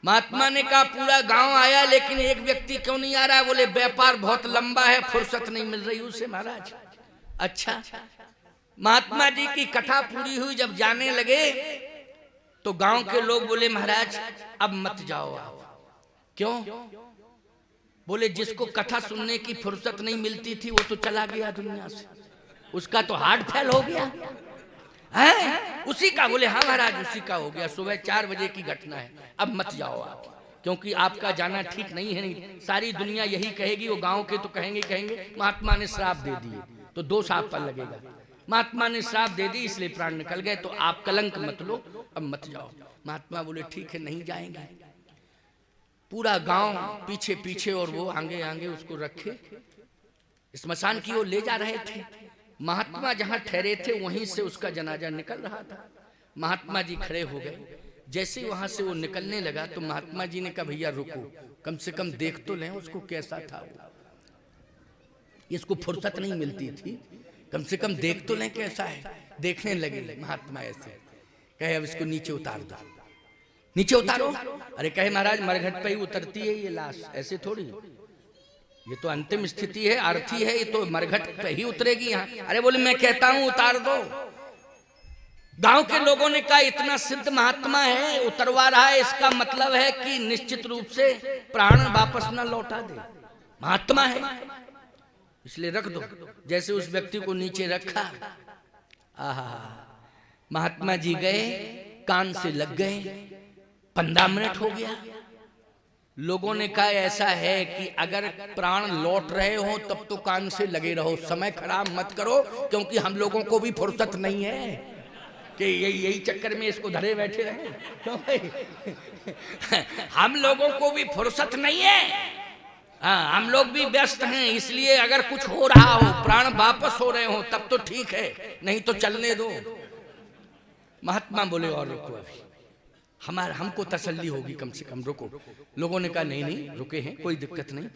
महात्मा ने कहा पूरा गांव आया लेकिन एक व्यक्ति क्यों नहीं आ रहा? बोले व्यापार बहुत लंबा है, फुर्सत नहीं मिल रही उसे महाराज। अच्छा, महात्मा जी की कथा पूरी हुई, जब जाने लगे तो गांव के लोग बोले महाराज अब मत जाओ आप। क्यों? बोले जिसको कथा सुनने की फुर्सत नहीं मिलती थी वो तो चला गया दुनिया से, उसका तो हार्ट फेल हो गया है, उसी का। बोले हाँ महाराज उसी का हो गया, सुबह 4 बजे की घटना है, अब मत जाओ आप, क्योंकि आपका जाना ठीक नहीं है। नहीं, सारी दुनिया यही कहेगी, वो गांव के तो कहेंगे महात्मा ने श्राप दे दिए तो दोष आप पर लगेगा। महात्मा ने श्राप दे दी इसलिए प्राण निकल गए, तो आप कलंक मत लो, अब मत जाओ। महात्मा बोले ठीक है नहीं जाएंगे। पूरा गांव पीछे पीछे और वो आगे आगे उसको रखे स्मशान की ओर ले जा रहे थे। महात्मा जहां ठहरे थे वहीं से उसका जनाजा निकल रहा था। महात्मा जी खड़े हो गए, जैसे वहां से वो निकलने लगा तो महात्मा जी ने कहा भैया रुको, कम से कम देख तो लें उसको कैसा था वो। इसको फुर्सत नहीं मिलती थी, कम से कम देख तो लें कैसा है। देखने लगे महात्मा ऐसे, कहे अब इसको नीचे उतार दो। नीचे उतारो? अरे कहे महाराज मरघट पे ही उतरती है ये लाश, ऐसे थोड़ी, ये तो अंतिम स्थिति है, अर्थी है, ये तो मरघट पे ही उतरेगी यहाँ। अरे बोले मैं कहता हूं उतार दो। गांव के लोगों ने कहा इतना सिद्ध महात्मा है, उतरवा रहा है, इसका मतलब है कि निश्चित रूप से प्राण वापस न लौटा दे, महात्मा है इसलिए रख दो। जैसे उस व्यक्ति को नीचे रखा, आहा, महात्मा जी गए, कान से लग गए, 15 मिनट हो गया। लोगों ने कहा ऐसा है कि अगर प्राण लौट रहे हो तब तो कान से लगे रहो, समय खराब मत करो, क्योंकि हम लोगों को भी फुर्सत नहीं है कि यही चक्कर में इसको धरे बैठे रहे। हम लोगों को भी फुर्सत नहीं है, हाँ, हम लोग भी व्यस्त हैं। इसलिए अगर कुछ हो रहा हो, प्राण वापस हो रहे हो तब तो ठीक है, नहीं तो चलने दो। महात्मा बोले और रुको, अभी हमको तसल्ली होगी, कम से कम रुको। लोगों ने कहा नहीं नहीं रुके हैं, कोई दिक्कत नहीं।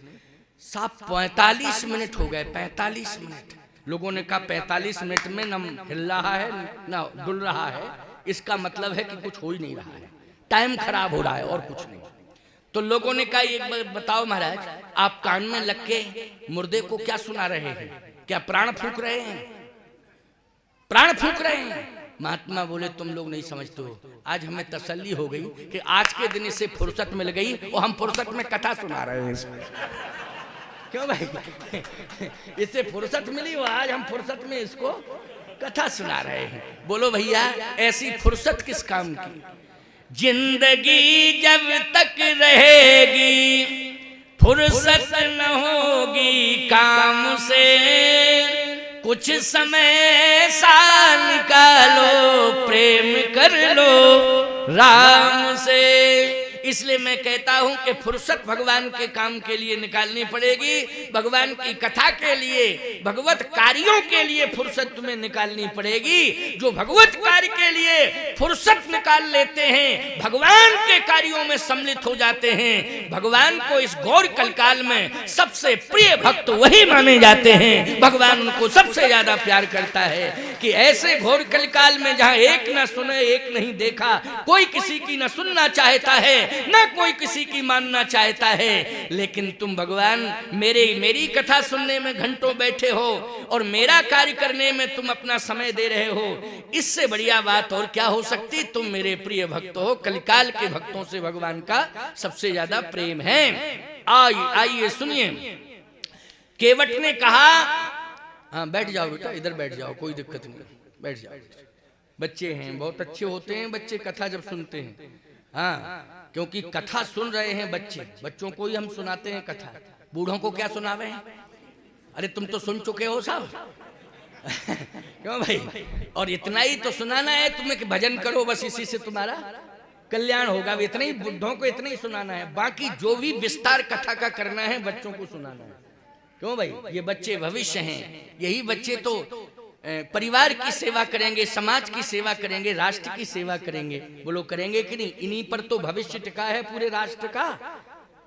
साहब 45 मिनट हो गए, 45 मिनट। लोगों ने कहा 45 मिनट में न हिल रहा है न डुल रहा है, इसका मतलब है कि कुछ हो ही नहीं रहा है। टाइम खराब हो रहा है और कुछ नहीं। तो लोगों ने कहा एक बार बताओ महाराज, आप कान में लग के मुर्दे को क्या सुना रहे हैं? क्या प्राण फूंक रहे हैं? प्राण फूंक रहे हैं। महात्मा बोले तुम लोग नहीं समझते हो, आज हमें तसल्ली हो गई कि आज के दिन इसे फुर्सत मिल गई और हम फुर्सत में कथा सुना रहे हैं। क्यों भाई? इससे फुर्सत मिली और आज हम फुर्सत में इसको कथा सुना रहे हैं। बोलो भैया, ऐसी फुर्सत किस काम की? जिंदगी जब तक रहेगी फुर्सत न होगी काम से, कुछ समय सा निकालो प्रेम कर लो राम से। इसलिए मैं कहता हूं कि फुर्सत भगवान के काम के लिए निकालनी पड़ेगी, भगवान की कथा के लिए, भगवत कार्यों के लिए फुर्सत तुम्हें निकालनी पड़ेगी। जो भगवत कार्य के लिए फुर्सत निकाल लेते हैं, भगवान के कार्यों में सम्मिलित हो जाते हैं, भगवान को इस घोर कलकाल में सबसे प्रिय भक्त वही माने जाते हैं। भगवान उनको सबसे ज्यादा प्यार करता है कि ऐसे घोर कलकाल में जहां एक न सुने एक नहीं देखा, कोई किसी की न सुनना चाहता है ना कोई किसी की मानना चाहता है, लेकिन तुम भगवान मेरी कथा सुनने में घंटों बैठे हो और मेरा कार्य करने में तुम अपना समय दे रहे हो। इससे बढ़िया बात और क्या हो सकती? तुम मेरे प्रिय भक्त हो। कलिकाल के भक्तों से भगवान का सबसे ज्यादा प्रेम है। आइए सुनिए, केवट ने कहा, हाँ बैठ जाओ बेटा, इधर बैठ जाओ, कोई दिक्कत नहीं, बैठ जाओ। बच्चे हैं, बहुत अच्छे होते हैं बच्चे कथा जब सुनते हैं। हाँ, क्योंकि कथा सुन रहे हैं बच्चे, बच्चों को ही हम सुनाते हैं कथा, बूढ़ों को क्या सुनावे हैं? अरे तुम तो सुन चुके हो साहब। क्यों भाई? और इतना ही तो सुनाना है तुम्हें कि भजन करो, बस इसी से तुम्हारा कल्याण होगा। इतना ही बुढ़ों को इतना ही सुनाना है, बाकी जो भी विस्तार कथा का करना है बच्चों को सुनाना है। क्यों भाई? ये बच्चे भविष्य हैं, यही बच्चे तो परिवार की सेवा करेंगे, समाज की सेवा करेंगे, राष्ट्र की सेवा करेंगे। बोलो करेंगे कि नहीं? इन्हीं पर तो भविष्य टिका है पूरे राष्ट्र का।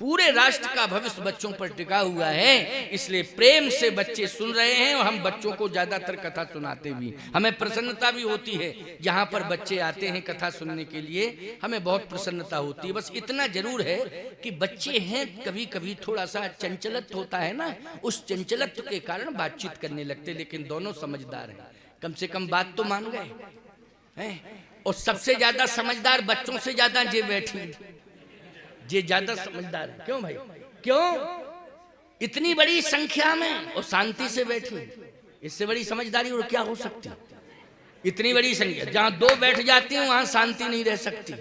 पूरे राष्ट्र का भविष्य बच्चों पर टिका हुआ है। इसलिए प्रेम से बच्चे सुन रहे हैं और हम बच्चों को ज्यादातर कथा सुनाते भी। हमें प्रसन्नता भी होती है जहां पर बच्चे आते हैं कथा सुनने के लिए, हमें बहुत प्रसन्नता होती है। बस इतना जरूर है कि बच्चे हैं, कभी कभी थोड़ा सा चंचलत्व होता है ना, उस चंचलत्व के कारण बातचीत करने लगते, लेकिन दोनों समझदार हैं, कम से कम बात तो मान गए हैं। और सबसे ज्यादा समझदार बच्चों से ज्यादा जे बैठी, ये ज्यादा समझदार है। क्यों भाई? क्यों? इतनी बड़ी संख्या में और शांति से बैठी, इससे बड़ी समझदारी और क्या हो सकती? इतनी बड़ी संख्या, जहां दो बैठ जाती हैं वहां शांति नहीं रह सकती।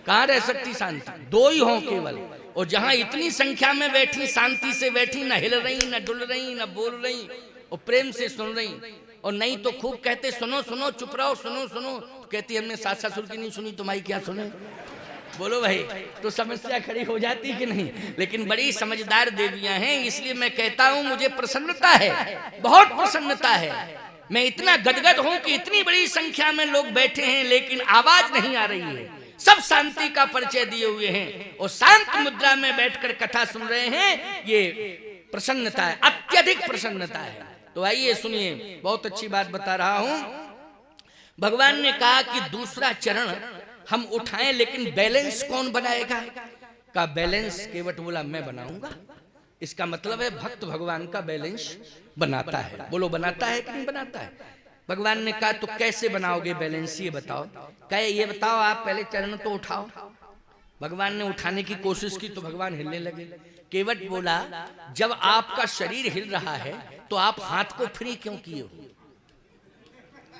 कहां रह सकती शांति? दो ही हों केवल। और जहां इतनी संख्या में बैठी, शांति से बैठी, न हिल रही, न डुल रही, न बोल रही, और प्रेम से सुन रही। और नहीं तो खूब कहते सुनो सुनो, चुप रहो, सुनो सुनो, तो कहती हमने सास ससुर की नहीं सुनी, तुम्हारी क्या सुने? बोलो भाई, तो समस्या खड़ी हो जाती कि नहीं? लेकिन बड़ी समझदार देवियां हैं, इसलिए मैं कहता हूं मुझे प्रसन्नता है, बहुत प्रसन्नता है। मैं इतना गदगद हूं कि इतनी बड़ी संख्या में लोग बैठे हैं लेकिन आवाज नहीं आ रही है, सब शांति का परिचय दिए हुए हैं और शांत मुद्रा में बैठकर कथा सुन रहे हैं। ये प्रसन्नता है, अत्यधिक प्रसन्नता है। तो आइए सुनिए, बहुत अच्छी बात बता रहा हूं। भगवान ने कहा कि दूसरा चरण हम उठाएं, लेकिन बैलेंस कौन बनाएगा? का बैलेंस केवट बोला मैं बनाऊंगा। इसका मतलब है भक्त भगवान का बैलेंस बनाता है। बोलो बनाता है कि नहीं बनाता है? भगवान ने कहा तो कैसे बनाओगे बैलेंस, ये बताओ। कहे ये बताओ, आप पहले चरण तो उठाओ। भगवान ने उठाने की कोशिश की तो भगवान हिलने लगे। केवट बोला जब आपका शरीर हिल रहा है तो आप हाथ को फ्री क्यों किए हो?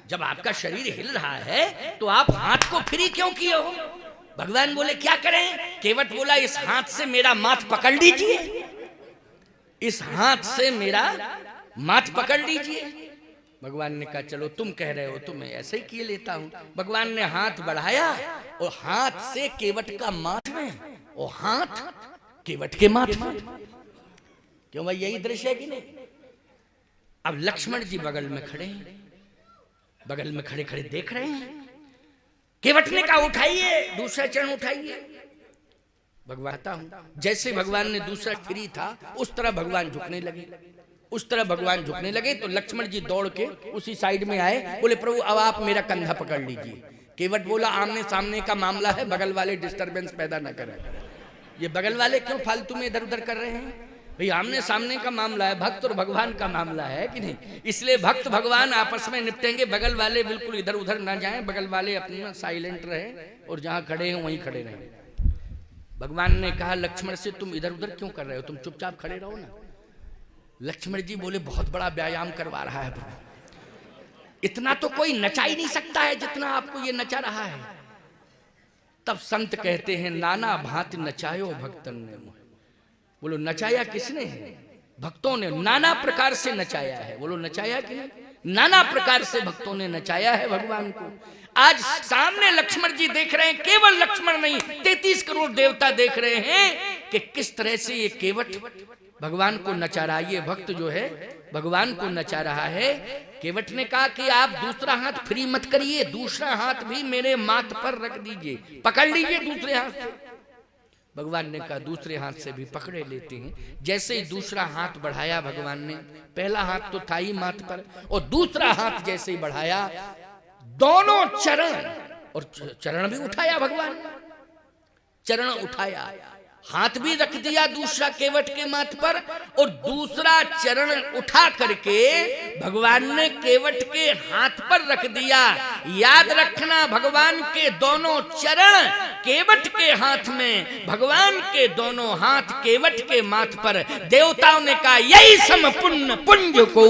जब आपका शरीर हिल रहा है तो आप हाथ को फ्री क्यों किए हो? भगवान बोले क्या करें? केवट बोला इस हाथ से मेरा माथ पकड़ लीजिए, इस हाथ से मेरा माथ पकड़ लीजिए। भगवान ने कहा चलो तुम कह रहे हो तो मैं ऐसे ही किए लेता हूं। भगवान ने हाथ बढ़ाया और हाथ से केवट का माथ में और हाथ केवट के माथ में। क्यों भाई? यही दृश्य है कि नहीं? अब लक्ष्मण जी बगल में खड़े हैं, बगल में खड़े खड़े देख रहे हैं। केवट ने कहा उठाइए, दूसरा चरण उठाइए। भगवान जैसे भगवान ने दूसरा फ्री था उस तरह भगवान झुकने लगे, उस तरह भगवान झुकने लगे। तो लक्ष्मण जी दौड़ के उसी साइड में आए, बोले प्रभु अब आप मेरा कंधा पकड़ लीजिए। केवट बोला आमने सामने का मामला है, बगल वाले डिस्टरबेंस पैदा न करें। ये बगल वाले क्यों फालतू में इधर उधर कर रहे हैं भाई, आमने सामने का मामला है, भक्त और भगवान का मामला है कि नहीं, इसलिए भक्त भगवान आपस में निपटेंगे, बगल वाले बिल्कुल इधर उधर ना जाएं, बगल वाले अपना साइलेंट रहे और जहां खड़े हैं वहीं खड़े रहे। भगवान ने कहा लक्ष्मण से तुम इधर उधर क्यों कर रहे हो, तुम चुपचाप खड़े रहो ना। लक्ष्मण जी बोले बहुत बड़ा व्यायाम करवा रहा है प्रभु, इतना तो कोई नचा ही नहीं सकता है जितना आपको ये नचा रहा है। तब संत कहते हैं नाना भांति नचायो भक्तन ने मोह। बोलो नचाया किसने है, भक्तों ने नाना प्रकार से नचाया है। बोलो नचाया कि नहीं, नाना प्रकार से भक्तों ने नचाया है भगवान को। आज सामने लक्ष्मण जी देख रहे हैं, केवल लक्ष्मण नहीं 33 करोड़ देवता देख रहे हैं कि किस तरह से ये केवट भगवान को नचा रहा है, ये भक्त जो है भगवान को नचा रहा है। केवट ने कहा कि आप दूसरा हाथ फ्री मत करिए, दूसरा हाथ भी मेरे माथ पर रख दीजिए, पकड़ लीजिए दूसरे हाथ से। भगवान ने कहा दूसरे हाथ से भी पकड़े लेते हैं। जैसे ही दूसरा हाथ बढ़ाया भगवान ने, पहला हाथ तो था ही माथ पर, और दूसरा हाथ जैसे ही बढ़ाया दोनों चरण, और चरण भी उठाया भगवान ने, चरण उठाया, हाथ भी रख दिया दूसरा केवट के माथ पर, और दूसरा चरण उठा करके भगवान ने केवट के हाथ पर रख दिया। याद रखना भगवान के दोनों चरण केवट के हाथ में, भगवान के दोनों हाथ केवट के माथ पर। देवताओं ने कहा यही सम पुण्य पुंज को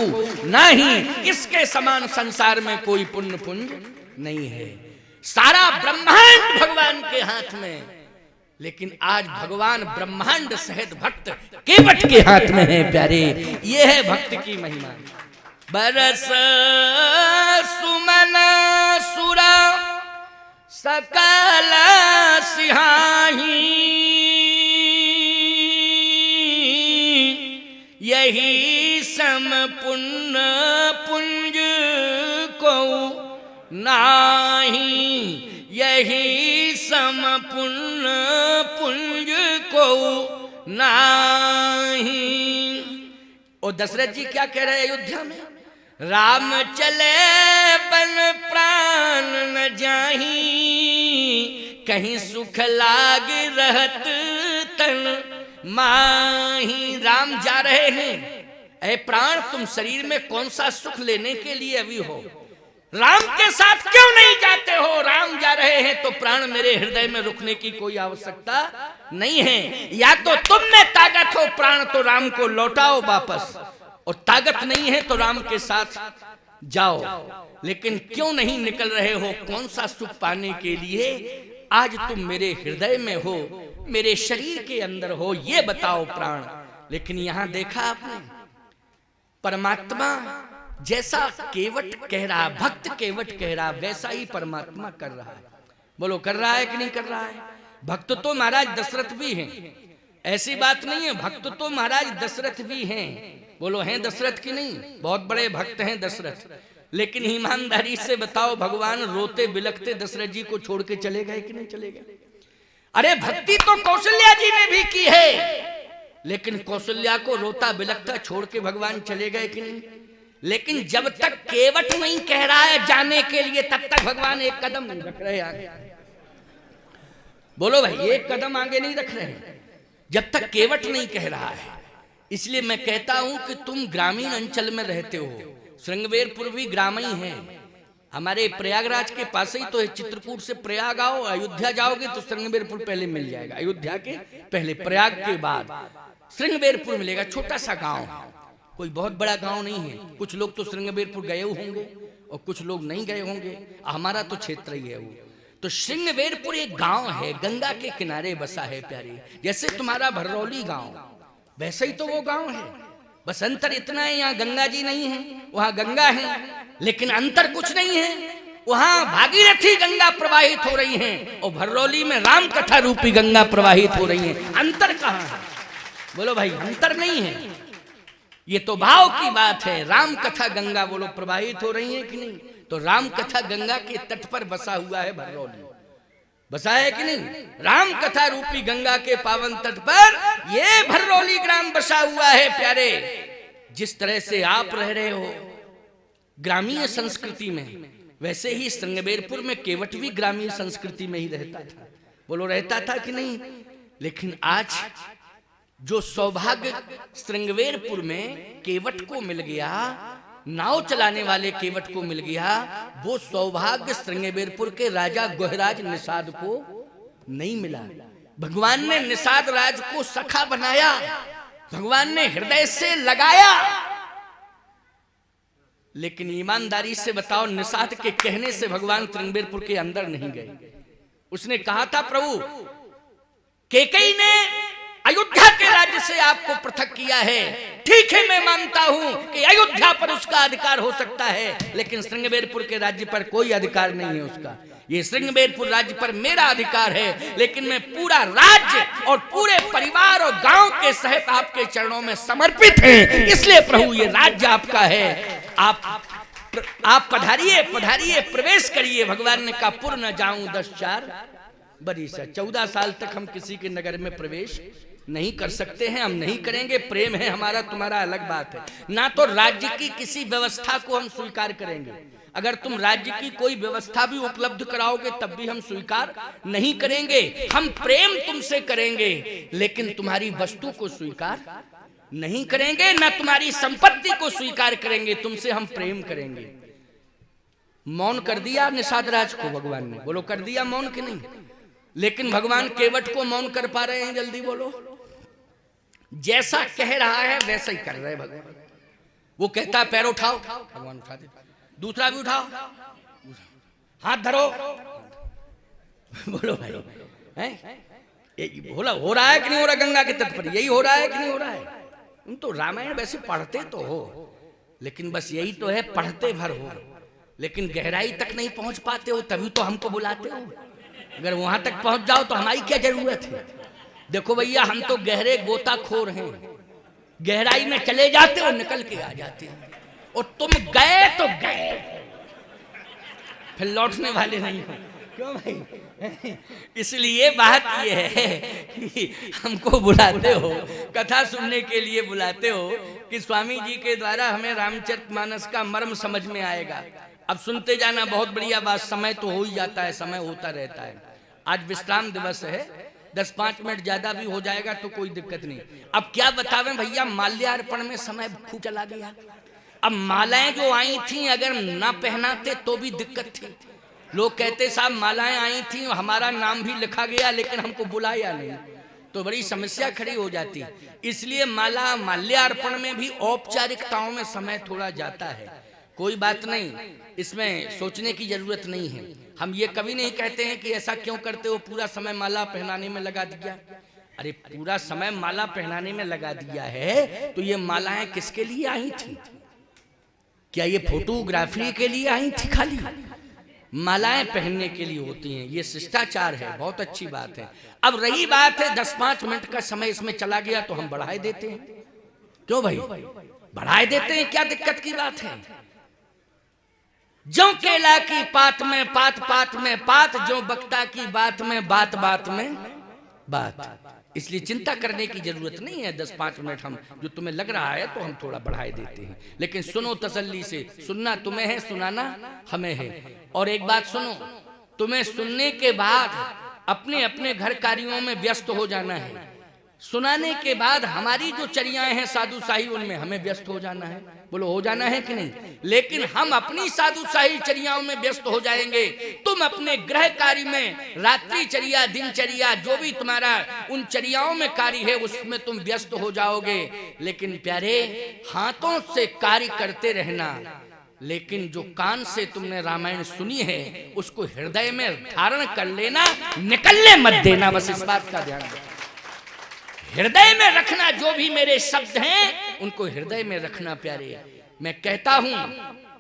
नहीं, इसके समान संसार में कोई पुण्य पुंज नहीं है। सारा ब्रह्मांड भगवान के हाथ में, लेकिन आज भगवान ब्रह्मांड सहित भक्त केवट के हाथ में है प्यारे। ये है भक्त की महिमा। बरस सुमन सुरा सकल सिहाही, यही सम पुण्य पुंज को नाही, यही सम पुण्य पुंज को नाही। और दशरथ जी क्या कह रहे हैं अयोध्या में, राम चले बन प्राण न जाही, कहीं सुख लाग रहत तन माही। राम जा रहे हैं, ऐ प्राण तुम शरीर में कौन सा सुख लेने के लिए अभी हो, राम के साथ क्यों नहीं जाते हो। राम जा रहे हैं तो प्राण मेरे हृदय में रुकने की कोई आवश्यकता नहीं है। या तो तुम में ताकत हो प्राण तो राम को लौटाओ वापस, और ताकत नहीं है तो राम के साथ जाओ। लेकिन क्यों नहीं निकल रहे हो, कौन सा सुख पाने के लिए। आज तुम मेरे हृदय में हो, मेरे शरीर के अंदर हो, ये बताओ प्राण। लेकिन यहां देखा आपने, परमात्मा जैसा केवट कह रहा, भक्त केवट कह रहा, वैसा ही परमात्मा कर रहा है। बोलो कर रहा है कि नहीं कर रहा है। भक्त तो महाराज दशरथ भी हैं, ऐसी बात नहीं है, भक्त तो महाराज दशरथ भी हैं। बोलो हैं दशरथ की नहीं, बहुत बड़े भक्त हैं दशरथ। लेकिन ईमानदारी से बताओ, भगवान रोते बिलखते दशरथ जी को छोड़ के चले गए कि नहीं चले गए। अरे भक्ति तो कौशल्या जी ने भी की है, लेकिन कौशल्या को रोता बिलखता छोड़ के भगवान चले गए कि नहीं। लेकिन जब तक केवट नहीं कह रहा है जाने के लिए, तब तक भगवान एक कदम नहीं रख रहे आगे। बोलो भाई, एक कदम आगे नहीं रख रहे हैं जब तक केवट नहीं कह रहा है। इसलिए मैं कहता हूं कि तुम ग्रामीण अंचल में रहते हो, श्रृंगवेरपुर भी ग्रामीण है, हमारे प्रयागराज के पास ही तो है। चित्रकूट से प्रयाग आओ, अयोध्या जाओगे तो श्रृंगवेरपुर पहले मिल जाएगा, अयोध्या के पहले, प्रयाग के बाद श्रृंगवेरपुर मिलेगा। छोटा सा गांव, कोई बहुत बड़ा गांव नहीं है। कुछ लोग तो श्रृंगवेरपुर गए होंगे और कुछ लोग नहीं गए होंगे, हमारा तो क्षेत्र ही है वो। तो श्रृंगवेरपुर एक गांव है, गंगा के किनारे बसा है प्यारे। जैसे तुम्हारा भररौली गांव, वैसे ही तो वो गांव है। बस अंतर इतना है, यहाँ गंगा जी नहीं है, वहां गंगा है, लेकिन अंतर कुछ नहीं है। वहां भागीरथी गंगा प्रवाहित हो रही है और भररौली में राम कथा रूपी गंगा प्रवाहित हो रही है। अंतर कहाँ है। बोलो भाई, अंतर नहीं है, ये तो भाव की बात है। राम कथा गंगा बोलो प्रवाहित हो रही है कि नहीं। तो राम कथा गंगा के तट पर बसा हुआ है भररौली, बसा है कि नहीं। राम कथा रूपी गंगा के पावन तट पर ये भररौली ग्राम बसा हुआ है प्यारे। जिस तरह से आप रह रहे हो ग्रामीण संस्कृति में, वैसे ही श्रृंगबेरपुर में केवट भी ग्रामीण संस्कृति में ही रहता था। बोलो रहता था कि नहीं? लेकिन आज जो सौभाग्य श्रृंगबेरपुर में केवट को मिल गया, नाव चलाने वाले केवट को मिल गया, वो सौभाग्य श्रृंगबेरपुर के राजा गोहराज निषाद को नहीं मिला। भगवान ने निषाद राज को सखा बनाया, भगवान ने हृदय से लगाया, लेकिन ईमानदारी से बताओ, निषाद के कहने से भगवान श्रृंगबेरपुर के अंदर नहीं गए। उसने कहा था प्रभु कैकेयी ने अयोध्या के राज्य से आपको पृथक किया है, ठीक है मैं मानता हूं कि अयोध्या पर उसका अधिकार हो सकता है, लेकिन श्रृंगबेरपुर के राज्य पर कोई अधिकार नहीं है उसका। ये श्रृंगबेरपुर राज्य पर मेरा अधिकार है, लेकिन मैं पूरा राज्य और पूरे परिवार और गांव के सहित आपके चरणों में समर्पित है, इसलिए प्रभु ये राज्य आपका है, आप पधारिए पधारिए, प्रवेश करिए। भगवान ने कहा पुर न जाऊं 10-4 बरिस, 14 साल तक हम किसी के नगर में प्रवेश नहीं कर सकते हैं, हम नहीं करेंगे। प्रेम है हमारा तुम्हारा अलग बात है, ना तो राज्य की किसी व्यवस्था को हम स्वीकार करेंगे। अगर तुम राज्य की कोई व्यवस्था भी उपलब्ध कराओगे तब भी हम स्वीकार नहीं करेंगे। हम प्रेम तुमसे करेंगे, लेकिन तुम्हारी वस्तु को स्वीकार नहीं करेंगे, ना तुम्हारी संपत्ति को स्वीकार करेंगे, तुमसे हम प्रेम करेंगे। मौन कर दिया निषाद राज को भगवान ने, बोलो कर दिया मौन कि नहीं? लेकिन भगवान केवट को मौन कर पा रहे हैं? जल्दी बोलो। जैसा कह रहा है वैसा ही कर रहे हैं भगवान। वो कहता है पैर उठाओ, भगवान उठा दे, दूसरा भी उठाओ, हाथ धरो, बोलो भाई हैं? बोला हो रहा है कि नहीं हो रहा? गंगा के तट पर यही हो रहा है कि नहीं हो रहा है? तुम तो रामायण वैसे पढ़ते तो हो, लेकिन बस यही तो है, पढ़ते भर हो, लेकिन गहराई तक नहीं पहुंच पाते हो, तभी तो हमको बुलाते हो। अगर वहां तक पहुंच जाओ तो हमारी क्या जरूरत है? देखो भैया, हम तो गहरे गोताखोर हैं, गहराई में चले जाते हो, निकल के आ जाते हैं, और तुम गए तो गए, फिर लौटने वाले नहीं हो। क्यों भाई? इसलिए बात यह है कि हमको बुलाते हो, कथा सुनने के लिए बुलाते हो कि स्वामी जी के द्वारा हमें रामचरितमानस का मर्म समझ में आएगा। अब सुनते जाना, बहुत बढ़िया बात। समय तो हो ही जाता है, समय होता रहता है। आज विश्राम दिवस है, 10-5 मिनट ज्यादा भी हो जाएगा तो कोई दिक्कत नहीं। अब क्या बतावें भैया, माल्यार्पण में समय खूब चला गया। अब मालाएं जो आई थी अगर ना पहनाते तो भी दिक्कत थी। लोग कहते साहब मालाएं आई थी, हमारा नाम भी लिखा गया, लेकिन हमको बुलाया नहीं, तो बड़ी समस्या खड़ी हो जाती। इसलिए माल्यार्पण में भी औपचारिकताओं में समय थोड़ा जाता है। कोई बात नहीं, इसमें सोचने की जरूरत नहीं है। हम ये कभी नहीं कहते हैं कि ऐसा क्यों करते हो, पूरा समय माला पहनाने में लगा दिया। अरे पूरा समय माला पहनाने में लगा दिया है तो ये मालाएं किसके लिए आई थी? क्या ये फोटोग्राफी के लिए आई थी? खाली मालाएं पहनने के लिए होती हैं, ये शिष्टाचार है, बहुत अच्छी बात है। अब रही बात है 10-5 मिनट का समय इसमें चला गया तो हम बढ़ाए देते हैं। क्यों भाई बढ़ाए देते हैं? क्या दिक्कत की बात है? जो केला की पात में पात पात में पात, जो बक्ता की बात में बात बात में बात। इसलिए चिंता करने की जरूरत नहीं है। 10-5 मिनट हम, जो तुम्हें लग रहा है तो हम थोड़ा बढ़ाए देते हैं, लेकिन सुनो तसल्ली से। सुनना तुम्हें है, सुनाना हमें है। और एक बात सुनो, तुम्हें सुनने के बाद अपने अपने घर कार्यों में व्यस्त हो जाना है। सुनाने के बाद हमारी जो चर्याएं हैं साधु शाही, उनमें हमें व्यस्त हो जाना है। बोलो हो जाना है कि नहीं? लेकिन हम अपनी साधु शाही चर्याओं में व्यस्त हो जाएंगे, तुम अपने गृह कार्य में, रात्रि चर्या, दिनचर्या, जो भी तुम्हारा उन चर्याओं में कार्य है उसमें तुम व्यस्त हो जाओगे। लेकिन प्यारे, हाथों से कार्य करते रहना, लेकिन जो कान से तुमने रामायण सुनी है उसको हृदय में धारण कर लेना, निकलने मत देना। बस इस बात का ध्यान रखना, हृदय में रखना। जो भी मेरे शब्द हैं उनको हृदय में रखना प्यारे। मैं कहता हूं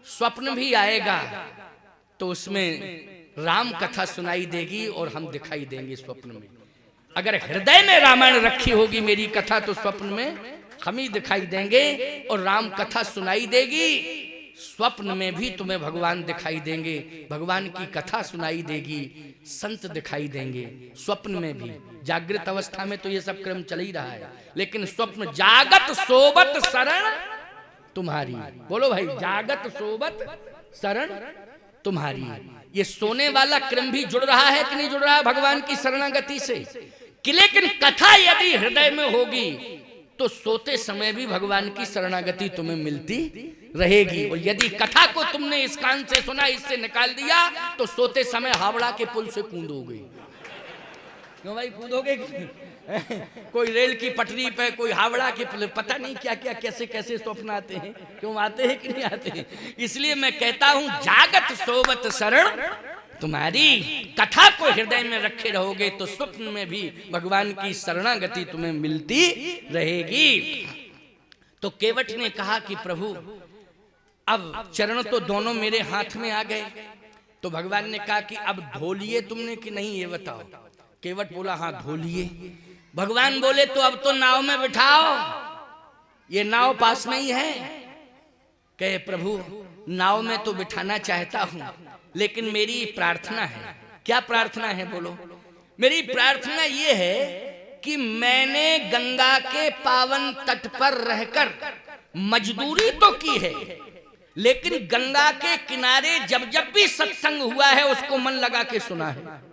स्वप्न भी आएगा तो उसमें राम कथा सुनाई देगी और हम दिखाई देंगे स्वप्न में। अगर हृदय में रामायण रखी होगी मेरी कथा तो स्वप्न में हम ही दिखाई देंगे और राम कथा सुनाई देगी। स्वप्न में भी तुम्हें भगवान दिखाई देंगे, भगवान की कथा सुनाई देगी, संत दिखाई देंगे। स्वप्न में भी, जागृत अवस्था में तो ये सब क्रम चल ही रहा है, लेकिन स्वप्न जागत सोबत शरण तुम्हारी। बोलो भाई, जागत सोबत शरण तुम्हारी। ये सोने वाला क्रम भी जुड़ रहा है कि नहीं जुड़ रहा है भगवान की शरणागति से? कि लेकिन कथा यदि हृदय में होगी तो सोते समय भी भगवान की शरणागति तुम्हें मिलती रहेगी। और यदि कथा को तुमने इस कान से सुना, इससे निकाल दिया, तो सोते समय हावड़ा के पुल से कूदोगे। क्यों भाई कूदोगे? कोई रेल की पटरी पे, कोई हावड़ा की, पता नहीं क्या क्या कैसे कैसे स्वप्न आते हैं। क्यों आते हैं कि नहीं आते हैं? इसलिए मैं कहता हूं, जागत सोवत शरण तुम्हारी। कथा को हृदय में रखे रहोगे तो स्वप्न में भी भगवान की शरणागति तुम्हें मिलती रहेगी। तो केवट ने कहा कि प्रभु अब चरण तो दोनों मेरे हाथ में आ गए। तो भगवान ने कहा कि अब धो लिए तुमने कि नहीं, ये बताओ। केवट बोला हाँ धो लिए। भगवान बोले तो अब तो नाव में बिठाओ, ये नाव पास में ही है। कहे प्रभु नाव में तो बिठाना चाहता हूं, लेकिन मेरी प्रार्थना है। क्या प्रार्थना है बोलो? मेरी प्रार्थना ये है कि मैंने गंगा के पावन तट पर रहकर मजदूरी तो की है, लेकिन गंगा के किनारे जब जब भी सत्संग हुआ है उसको मन लगा के सुना है।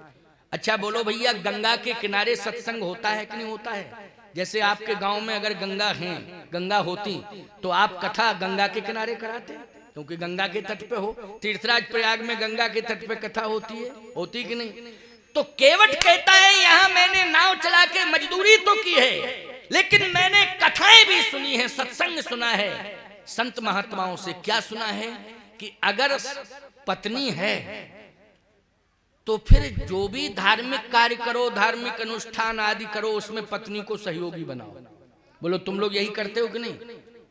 अच्छा बोलो भैया, गंगा के किनारे सत्संग होता है कि नहीं होता है? जैसे आपके गांव में अगर गंगा है, गंगा होती तो आप कथा गंगा के किनारे कराते, क्योंकि गंगा के तट पे हो। तीर्थराज प्रयाग में गंगा के तट पे कथा होती है, होती कि नहीं? तो केवट कहता है यहां मैंने नाव चला के मजदूरी तो की है, लेकिन मैंने कथाएं भी सुनी है, सत्संग सुना है। संत महात्माओं से क्या सुना है कि अगर पत्नी है तो फिर जो भी धार्मिक कार्य करो, धार्मिक अनुष्ठान आदि करो, उसमें पत्नी को सहयोगी बनाओ। बोलो तुम लोग यही करते हो कि नहीं?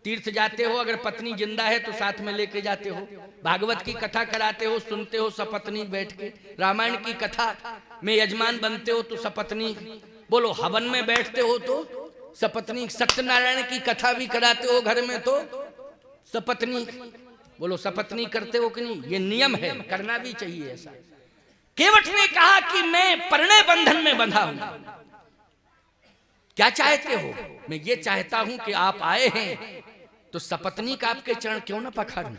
तीर्थ जाते हो, अगर पत्नी जिंदा है तो साथ में लेके जाते हो। भागवत की कथा कराते हो, सुनते हो सपत्नी बैठ के। रामायण की कथा में यजमान बनते हो तो सपत्नी। बोलो हवन में बैठते हो तो सपत्नी। सत्यनारायण की कथा भी कराते हो घर में तो सपत्नी। बोलो सपत्नी करते हो कि नहीं? ये नियम है, करना भी चाहिए ऐसा। केवट ने कहा कि मैं परिणय बंधन में बंधा हूं। क्या चाहते हो? मैं ये चाहता हूं कि आप आए हैं तो सपत्नी का आपके चरण क्यों ना पखारूं।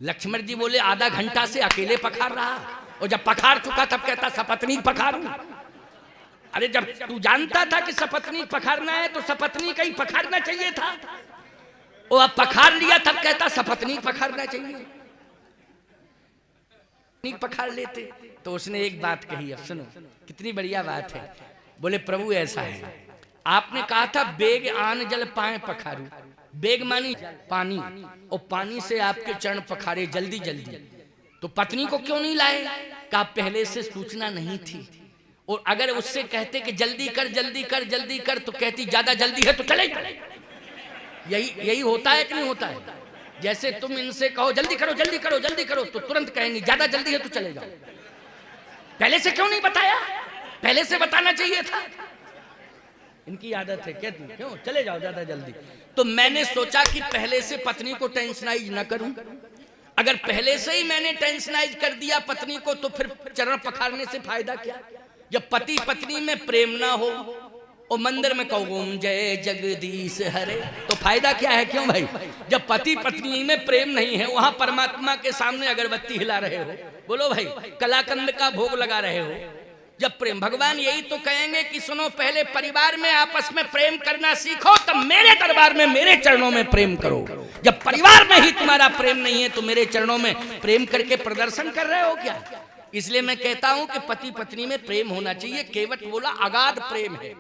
लक्ष्मण जी बोले आधा घंटा से अकेले पखार रहा, और जब पखार चुका तब कहता सपत्नी पखारूं। अरे जब तू जानता था कि सपत्नी पखारना है तो सपत्नी का ही पखारना चाहिए था, और अब पखार लिया तब कहता सपत्नी पखारना चाहिए। पखार लेते तो उसने एक बात कही, अब सुनो कितनी बढ़िया बात है। बोले प्रभु ऐसा है, आपने कहा था बेग आन जल पाए पखारू। बेग मानी पानी, और पानी से आपके चरण पखारे जल्दी जल्दी। तो पत्नी को क्यों नहीं लाए? का पहले से सूचना नहीं थी। और अगर उससे कहते कि जल्दी कर जल्दी कर जल्दी कर, तो कहती ज्यादा जल्दी है तो चले। यही होता है कि नहीं होता है? जैसे तुम इनसे कहो जल्दी करो जल्दी करो जल्दी करो, तो तुरंत कहेंगे ज्यादा जल्दी है तो चले जाओ। पहले से क्यों नहीं बताया? पहले से बताना चाहिए था। इनकी आदत है, कहती क्यों चले जाओ ज्यादा जल्दी। तो मैंने सोचा कि पहले से पत्नी को टेंशनाइज न करूं। अगर पहले से ही मैंने टेंशनाइज कर दिया पत्नी को, तो फिर चरण पखारने से फायदा क्या? जब पति पत्नी में प्रेम ना हो और मंदिर में कहो ओम जय जगदीश हरे, तो फायदा क्या है? क्यों भाई? जब पति पत्नी में प्रेम नहीं है, वहां परमात्मा के सामने अगरबत्ती हिला रहे हो, बोलो भाई कलाकंद का भोग लगा रहे हो, जब प्रेम। भगवान यही तो कहेंगे कि सुनो पहले परिवार में आपस में प्रेम करना सीखो, तब मेरे दरबार में मेरे चरणों में प्रेम करो। जब परिवार में ही तुम्हारा प्रेम नहीं है तो मेरे चरणों में प्रेम करके प्रदर्शन कर रहे हो क्या? इसलिए मैं कहता हूं कि पति पत्नी में प्रेम होना चाहिए। केवट बोला अगाध प्रेम है,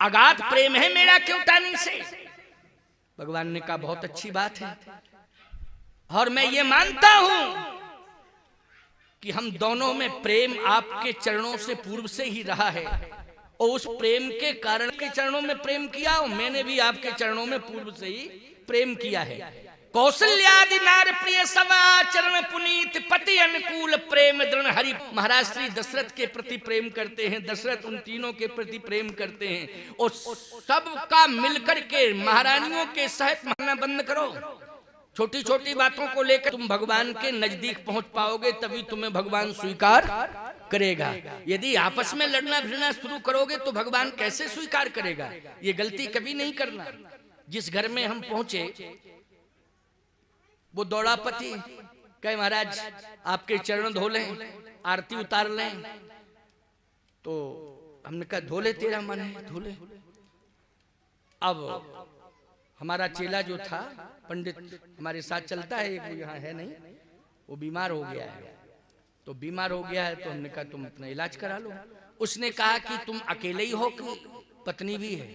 अगाध प्रेम है मेरा क्योटानी से। भगवान ने कहा बहुत अच्छी बात है, और मैं ये मानता हूं कि हम दोनों में प्रेम आपके चरणों से पूर्व से ही रहा है, और उस प्रेम के कारण के चरणों में प्रेम किया, और मैंने भी आपके चरणों में पूर्व से ही प्रेम किया है। कौशल्यादि नार प्रिय समाचरण पुनीत पति अनुकूल प्रेम दृढ़। हरि महाराज श्री दशरथ के प्रति प्रेम करते हैं, दशरथ उन तीनों के प्रति प्रेम करते हैं, और सबका मिलकर के महारानियों के सहित मानना बंद करो। छोटी छोटी बातों को लेकर तुम भगवान के नजदीक पहुंच पाओगे, तभी तुम्हें भगवान स्वीकार करेगा। यदि आपस में लड़ना भिड़ना शुरू करोगे तो भगवान कैसे स्वीकार करेगा? ये गलती कभी नहीं करना। जिस घर में हम पहुंचे वो दौड़ा पति कहे महाराज आपके चरण धो लें, आरती उतार लें। तो हमने कहा धो ले, तेरा मन है धो ले। अब हमारा चेला जो था, पंडित हमारे साथ चलता है, वो यहाँ है नहीं, वो बीमार हो गया है। तो बीमार हो गया है तो हमने कहा तुम अपना इलाज करा लो। उसने कहा कि तुम अकेले ही हो कि पत्नी भी है?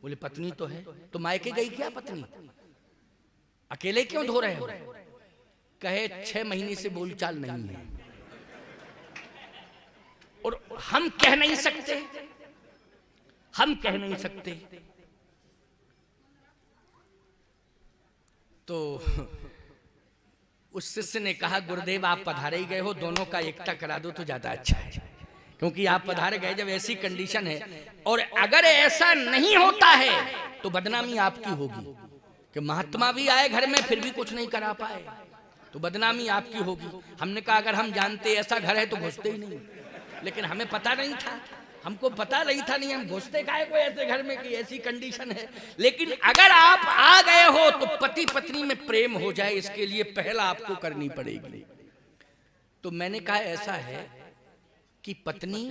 बोले पत्नी तो है। तो मायके गई क्या पत्नी? अकेले क्यों धो रहे हो? कहे 6 महीने से बोलचाल नहीं है और हम कह नहीं सकते, हम कह नहीं सकते। तो उस शिष्य ने कहा गुरुदेव आप पधारे ही गए हो, दोनों का एकता करा दो तो ज्यादा अच्छा है, क्योंकि आप पधारे गए जब ऐसी कंडीशन है। और अगर ऐसा नहीं होता है तो बदनामी आपकी होगी कि महात्मा भी आए घर में फिर भी कुछ नहीं करा पाए, तो बदनामी आपकी होगी। हमने कहा अगर हम जानते ऐसा घर है तो घुसते ही नहीं, लेकिन हमें पता नहीं था, हमको पता नहीं था, नहीं हम घुसते काहे को ऐसे घर में कि ऐसी कंडीशन है। लेकिन अगर आप आ गए हो तो पति पत्नी में प्रेम हो जाए, इसके लिए पहला आपको करनी पड़ेगी। तो मैंने कहा ऐसा है कि पत्नी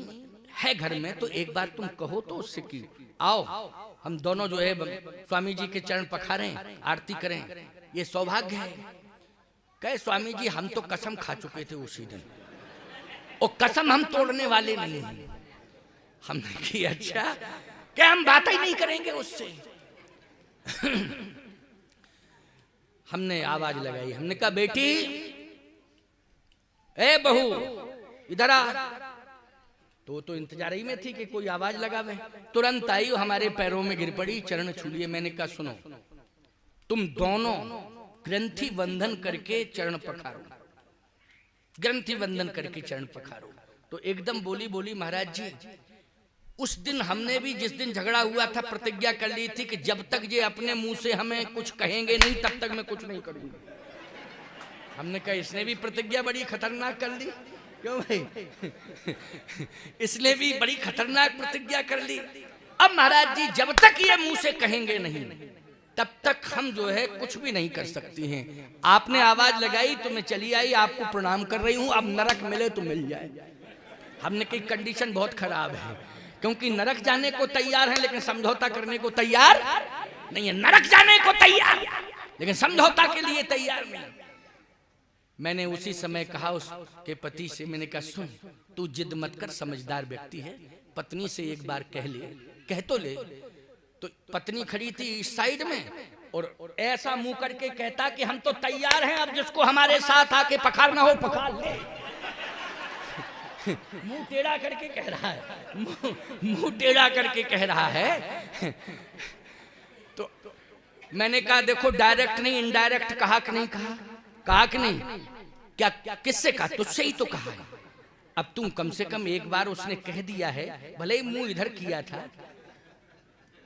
है घर में तो एक बार तुम कहो तो उससे कि आओ हम दोनों जो है स्वामी जी के चरण पखारें, आरती करें, ये सौभाग्य है। कहे स्वामी जी हम तो कसम खा चुके थे उसी दिन, और कसम हम तोड़ने वाले नहीं हैं। हमने की अच्छा क्या हम बात ही नहीं करेंगे उससे। हमने आवाज लगाई, हमने कहा बेटी ए बहू इधर आ। तो इंतजार ही में थी कि कोई आवाज लगावे। तुरंत आई, हमारे पैरों में गिर पड़ी, चरण छू लिए। मैंने कहा सुनो तुम दोनों ग्रंथि बंधन करके चरण पखारो, ग्रंथि बंधन करके चरण पखारो। तो एकदम बोली महाराज जी उस दिन हमने भी जिस दिन झगड़ा हुआ था प्रतिज्ञा कर ली थी कि जब तक ये अपने मुंह से हमें कुछ कहेंगे नहीं तब तक मैं कुछ नहीं करूंगा। हमने कहा इसने भी प्रतिज्ञा बड़ी खतरनाक कर ली। क्यों भाई? इसने भी बड़ी खतरनाक प्रतिज्ञा कर ली। अब महाराज जी जब तक ये मुंह से कहेंगे नहीं तब तक हम जो है कुछ भी नहीं कर सकती हैं। आपने आवाज लगाई तो मैं चली आई, आपको प्रणाम कर रही हूं, अब नरक मिले तो मिल जाए। हमने कही कंडीशन बहुत खराब है, क्योंकि नरक जाने को तैयार है लेकिन समझौता करने को तैयार नहीं है। नरक जाने को तैयार लेकिन समझौता के लिए तैयार नहीं। मैंने उसी समय कहा उसके पति से, मैंने कहा सुन तू जिद मत कर, समझदार व्यक्ति है, पत्नी से एक बार कह ले, कह तो ले। तो पत्नी खड़ी थी इस साइड में और ऐसा मुंह करके कहता कि हम तो तैयार हैं, अब जिसको हमारे साथ आके पखारना हो पखार ले। मुंह टेढ़ा करके कह रहा है, मुंह टेढ़ा करके कह रहा है। तो मैंने कहा देखो डायरेक्ट नहीं इनडायरेक्ट कहा कि नहीं कहा, कहा कि नहीं, क्या किससे कहा? तुझसे ही तो कहा है। अब तुम कम से कम एक बार उसने कह दिया है, भले ही मुंह इधर किया था,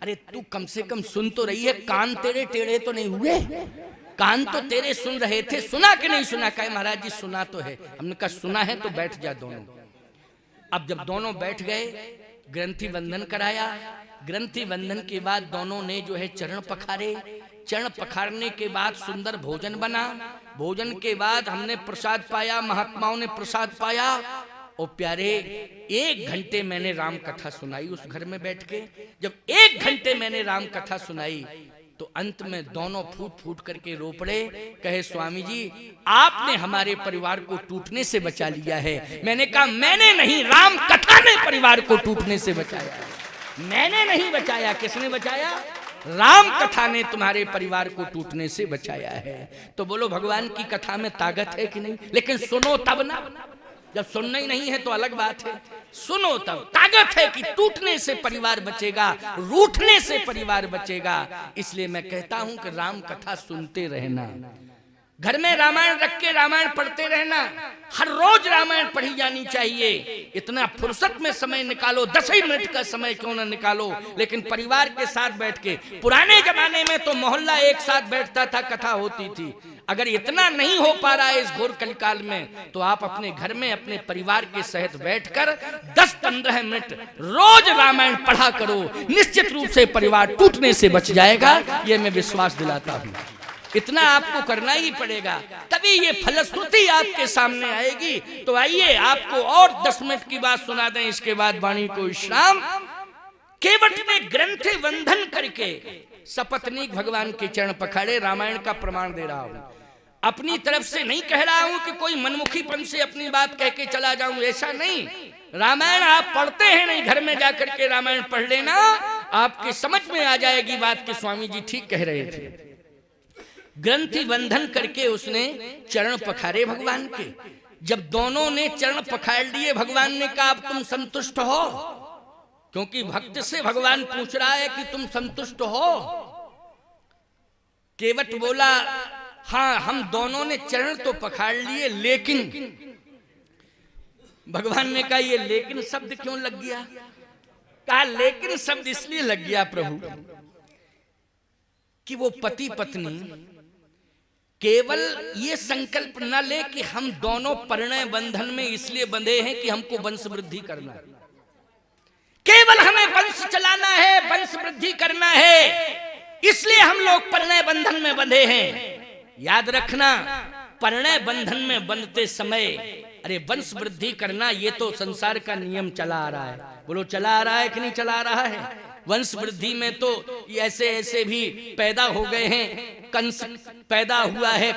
अरे तू कम से कम सुन तो रही है, कान तेरे टेढ़े तो नहीं हुए, कान तो तेरे सुन रहे थे, सुना कि नहीं सुना? कहे महाराज जी सुना तो है। हमने कहा सुना है तो बैठ जा दोनों। अब जब दोनों बैठ गए, ग्रंथि बंधन कराया, ग्रंथि बंधन के बाद दोनों ने जो है चरण पखारे, चरण पखारने के बाद सुंदर भोजन बना, भोजन के बाद हमने प्रसाद पाया, महात्माओं ने प्रसाद पाया। और प्यारे 1 घंटे मैंने राम कथा सुनाई उस घर में बैठ के। जब 1 घंटे मैंने राम कथा सुनाई तो अंत में दोनों फूट फूट करके रो पड़े। कहे स्वामी जी आपने हमारे परिवार को टूटने से बचा लिया है। मैंने कहा मैंने नहीं, राम कथा ने परिवार को टूटने से बचाया, मैंने नहीं बचाया। किसने बचाया? राम कथा ने तुम्हारे परिवार को टूटने से बचाया है। तो बोलो भगवान की कथा में ताकत है कि नहीं? लेकिन सुनो तब ना, जब सुनना ही नहीं है तो अलग बात है, सुनो तब। ताकत है कि टूटने से परिवार बचेगा, रूठने से परिवार बचेगा। इसलिए मैं कहता हूं कि राम कथा सुनते रहना, घर में रामायण रख के रामायण पढ़ते रहना, हर रोज रामायण पढ़ी जानी चाहिए। इतना फुर्सत में समय निकालो, 10 ही मिनट का समय क्यों ना निकालो, लेकिन परिवार के साथ बैठ के। पुराने जमाने में तो मोहल्ला एक साथ बैठता था, कथा होती थी। अगर इतना नहीं हो पा रहा है इस घोर कलिकाल में, तो आप अपने घर में अपने परिवार के सहित बैठकर 10-15 मिनट रोज रामायण पढ़ा करो। निश्चित रूप से परिवार टूटने से बच जाएगा, ये मैं विश्वास दिलाता हूं। इतना आपको करना ही पड़ेगा, तभी ये फलश्रुति आपके सामने आएगी। तो आइए आपको और 10 मिनट की बात सुना दें, इसके बाद वाणी को विश्राम। केवट ने ग्रंथ बंधन करके सपत्नीक भगवान के चरण पखाड़े। रामायण का प्रमाण दे रहा हूं, अपनी तरफ से नहीं कह रहा हूं कि कोई मनमुखीपन से अपनी बात कह के चला जाऊं, ऐसा नहीं। रामायण आप पढ़ते हैं नहीं, घर में जाकर के रामायण पढ़ लेना, आपके समझ में आ जाएगी बात कि स्वामी जी ठीक कह रहे थे। ग्रंथि बंधन करके उसने चरण पखारे भगवान के। जब दोनों ने चरण पखाड़ लिए, भगवान ने कहा अब तुम संतुष्ट हो, क्योंकि भक्त से भगवान पूछ रहा है कि तुम संतुष्ट हो। केवट बोला हाँ हम दोनों ने चरण तो पखाड़ लिए, लेकिन भगवान ने कहा ये लेकिन शब्द क्यों लग गया? कहा लेकिन शब्द इसलिए लग गया प्रभु कि वो पति पत्नी केवल ये संकल्प न ले कि हम दोनों परिणय बंधन में इसलिए बंधे हैं कि हमको वंश वृद्धि करना है, केवल हमें वंश चलाना है, वंश वृद्धि करना है, इसलिए हम लोग परिणय बंधन में बंधे हैं। याद रखना, परिणय बंधन में बंधते समय अरे वंश वृद्धि करना ये तो संसार का नियम चला आ रहा है। बोलो चला आ रहा है कि नहीं चला आ रहा है? वंश वृद्धि में तो ऐसे ऐसे भी पैदा हो गए हैं, कंस पैदा हुआ है,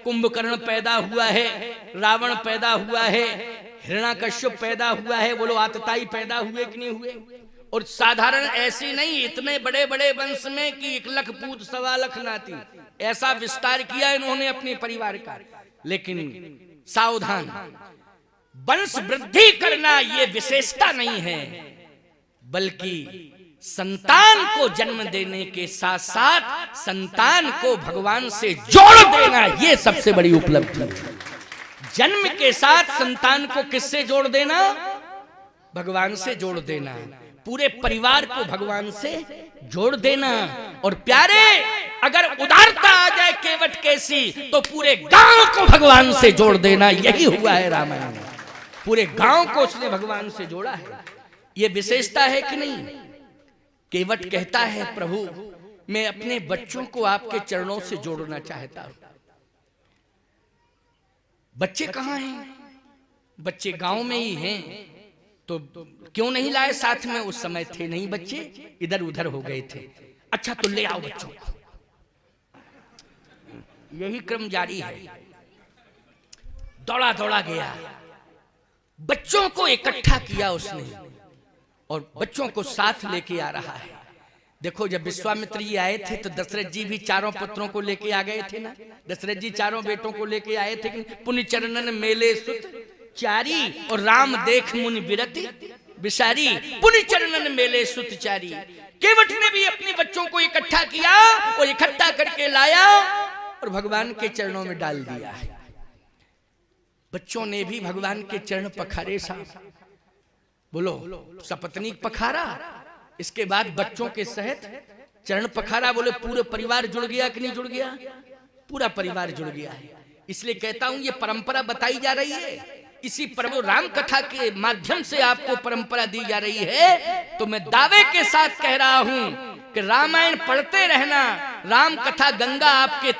कुंभकर्ण पैदा हुआ है, रावण पैदा हुआ है, हिरण्याकश्यप पैदा हुआ है। बोलो आतताई पैदा हुए कि नहीं हुए? और साधारण ऐसी नहीं, इतने बड़े बड़े वंश में कि 1 लाख पूत 1.25 लाख नाती, ऐसा विस्तार किया इन्होंने अपने परिवार का। लेकिन सावधान, वंश वृद्धि करना ये विशेषता नहीं है, बल्कि संतान को जन्म देने के साथ साथ संतान को भगवान से जोड़ देना, ये सबसे बड़ी उपलब्धि है। जन्म के साथ संतान को किससे जोड़ देना? भगवान से जोड़ देना, पूरे परिवार को भगवान से जोड़ देना। और प्यारे, अगर उदारता आ जाए केवट कैसी, तो पूरे गांव को भगवान से जोड़ देना। यही हुआ है रामायण में, पूरे गांव को उसने भगवान से जोड़ा है। ये विशेषता है कि नहीं? केवट कहता है प्रभु मैं अपने बच्चों को आपके चरणों से जोड़ना चाहता हूं। बच्चे कहां हैं? बच्चे गांव में ही हैं, तो क्यों नहीं लाए साथ में? उस समय थे नहीं बच्चे, इधर उधर हो गए थे। अच्छा तो ले आओ बच्चों को। यही क्रम जारी है, दौड़ा दौड़ा गया, बच्चों को इकट्ठा किया उसने और बच्चों को साथ लेके आ रहा है। देखो जब विश्वामित्र जी आए थे तो दशरथ जी भी 4 पुत्रों को लेके आ गए थे ना। दशरथ जी 4 बेटों को लेके आए थे। पुण्य चरणन मेले सुत चारी और राम देख मुनि बिरति बिसारी, पुण्य चरणन मेले सुत चारी। केवट ने भी अपने बच्चों को इकट्ठा किया और इकट्ठा करके लाया और भगवान के चरणों में डाल दिया है। बच्चों ने भी भगवान के चरण पखारे साहब। बोलो सपत्नीक पखारा, इसके बाद बच्चों के सहित चरण पखारा। बोले पूरे परिवार जुड़ गया कि नहीं जुड़ गया? पूरा परिवार जुड़ गया है। इसलिए कहता हूं ये परंपरा बताई जा रही है, इसी प्रभु राम कथा के माध्यम से आपको परंपरा दी जा रही है। तो मैं दावे के साथ कह रहा हूं कि रामायण पढ़ते रहना। राम कथा गंगा आपके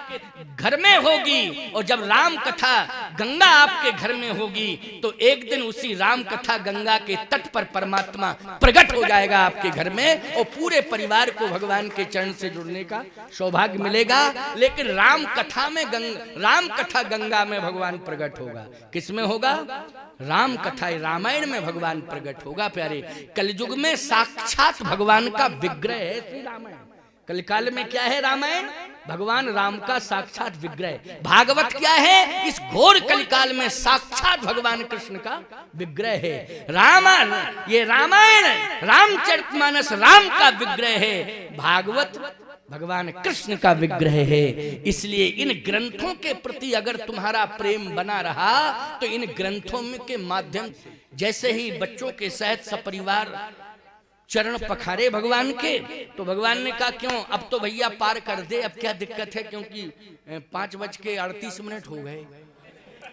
घर में होगी, और जब राम कथा गंगा आपके घर में होगी तो एक दिन उसी राम कथा गंगा के तट पर परमात्मा प्रकट हो जाएगा आपके घर में, और पूरे परिवार को भगवान के चरण से जुड़ने का सौभाग्य मिलेगा। लेकिन राम कथा गंगा में भगवान प्रकट होगा। किसमें होगा? राम कथा रामायण में भगवान प्रकट होगा। प्यारे, कलयुग में साक्षात भगवान का विग्रह है श्री रामायण। कलिकाल में क्या है? रामायण भगवान राम का साक्षात विग्रह। भागवत क्या है? इस घोर कलिकाल में साक्षात भगवान कृष्ण का विग्रह है। ये रामायण रामचरितमानस राम का विग्रह है, भागवत भगवान कृष्ण का विग्रह है। इसलिए इन ग्रंथों के प्रति अगर तुम्हारा प्रेम बना रहा तो इन ग्रंथों के माध्यम, जैसे ही बच्चों के सहित सपरिवार चरण पखारे भगवान के, तो भगवान ने कहा क्यों, अब तो भैया पार कर दे, अब क्या दिक्कत है, क्योंकि 5:38 हो गए।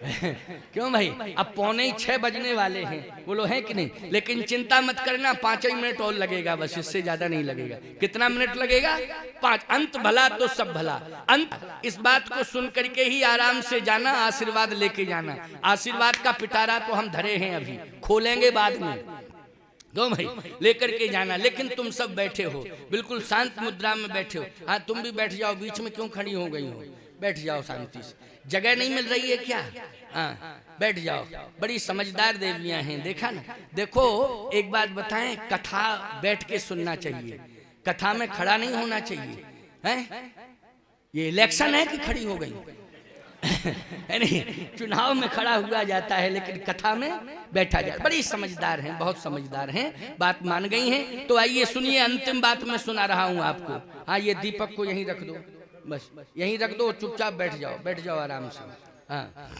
क्यों भाई, अब 5:45 बजने वाले हैं, बोलो है कि नहीं। लेकिन चिंता मत करना, 5 ही मिनट और लगेगा बस, इससे ज्यादा नहीं लगेगा। कितना मिनट लगेगा? 5। अंत भला तो सब भला। अंत इस बात को सुन करके ही आराम से जाना, आशीर्वाद लेके जाना। आशीर्वाद का पिटारा तो हम धरे हैं, अभी खोलेंगे बाद में। दो भाई लेकर के जाना। लेकिन तुम सब बैठे हो, बिल्कुल शांत मुद्रा में बैठे हो। हाँ तुम भी बैठ जाओ, बीच में क्यों खड़ी हो गई हो? बैठ जाओ शांति से। जगह नहीं मिल रही है क्या? हाँ बैठ जाओ। बड़ी समझदार देवियां हैं, देखा ना। देखो एक बात बताएं, कथा बैठ के सुनना चाहिए, कथा में खड़ा नहीं होना चाहिए। हैं ये इलेक्शन है कि खड़ी हो गई? नहीं, चुनाव में खड़ा हुआ जाता है, लेकिन कथा में बैठा जाए। बड़ी समझदार हैं, बहुत समझदार हैं, बात मान गई हैं। तो आइए सुनिए, अंतिम बात मैं सुना रहा हूं आपको। हाँ ये दीपक को यहीं रख दो, बस यहीं रख दो, चुपचाप बैठ जाओ, बैठ जाओ आराम से। हाँ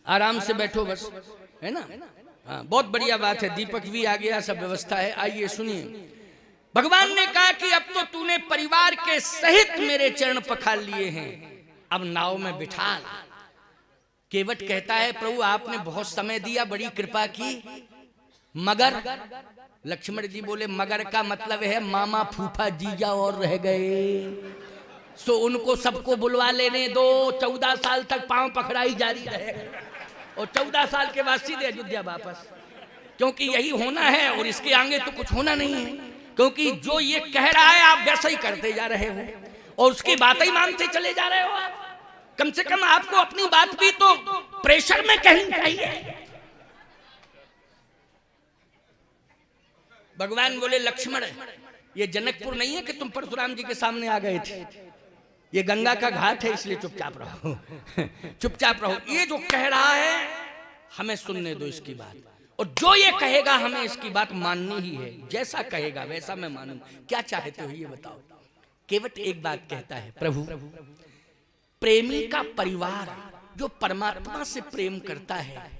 आराम से बैठो बस, है ना। हाँ बहुत बढ़िया बात है, दीपक भी आ गया, सब व्यवस्था है। आइए सुनिए, भगवान ने कहा कि अब तो तूने परिवार के सहित मेरे चरण पखार लिए हैं, अब नाव में बिठा। केवट कहता है प्रभु आपने बहुत समय दिया, बड़ी कृपा की, मगर लक्ष्मण जी बोले मगर का मतलब है मामा फूफा जीजा और रह गए, सो उनको सबको बुलवा लेने दो। 14 साल तक पांव पकड़ाई जारी रहे और 14 साल के बाद सीधे अयोध्या वापस, क्योंकि यही होना है और इसके आगे तो कुछ होना नहीं है। क्योंकि जो ये कह रहा है आप वैसा ही करते जा रहे हो और उसकी बात ही मानते चले जा रहे हो। आप कम से कम आपको अपनी बात भी तो प्रेशर में कहनी चाहिए। भगवान बोले लक्ष्मण ये जनकपुर नहीं है कि तुम परशुराम जी के सामने आ गए थे, ये गंगा का घाट है, इसलिए चुपचाप रहो चुपचाप रहो। ये जो कह रहा है हमें सुनने दो इसकी बात, और जो ये कहेगा हमें इसकी बात माननी ही है। जैसा कहेगा वैसा मैं मानूं। क्या चाहते हो ये बताओ। केवट एक बात कहता है प्रभु, प्रेमी का परिवार जो परमात्मा से प्रेम करता है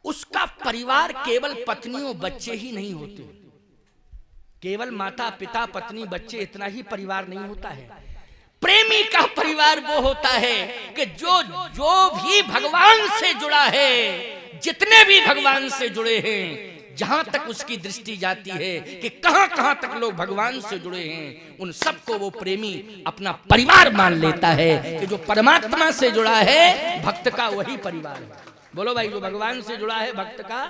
उसका परिवार केवल पत्नी और बच्चे ही नहीं होते, केवल माता पिता पत्नी बच्चे इतना ही परिवार नहीं होता है। प्रेमी का परिवार वो होता है कि जो भी भगवान से जुड़ा है, जितने भी भगवान से जुड़े हैं, जहां तक उसकी दृष्टि जाती है कि कहां कहां तक लोग भगवान से जुड़े हैं, उन सबको वो प्रेमी अपना परिवार मान लेता है। कि जो परमात्मा से जुड़ा है भक्त का वही परिवार है। बोलो भाई, जो भगवान से जुड़ा है भक्त का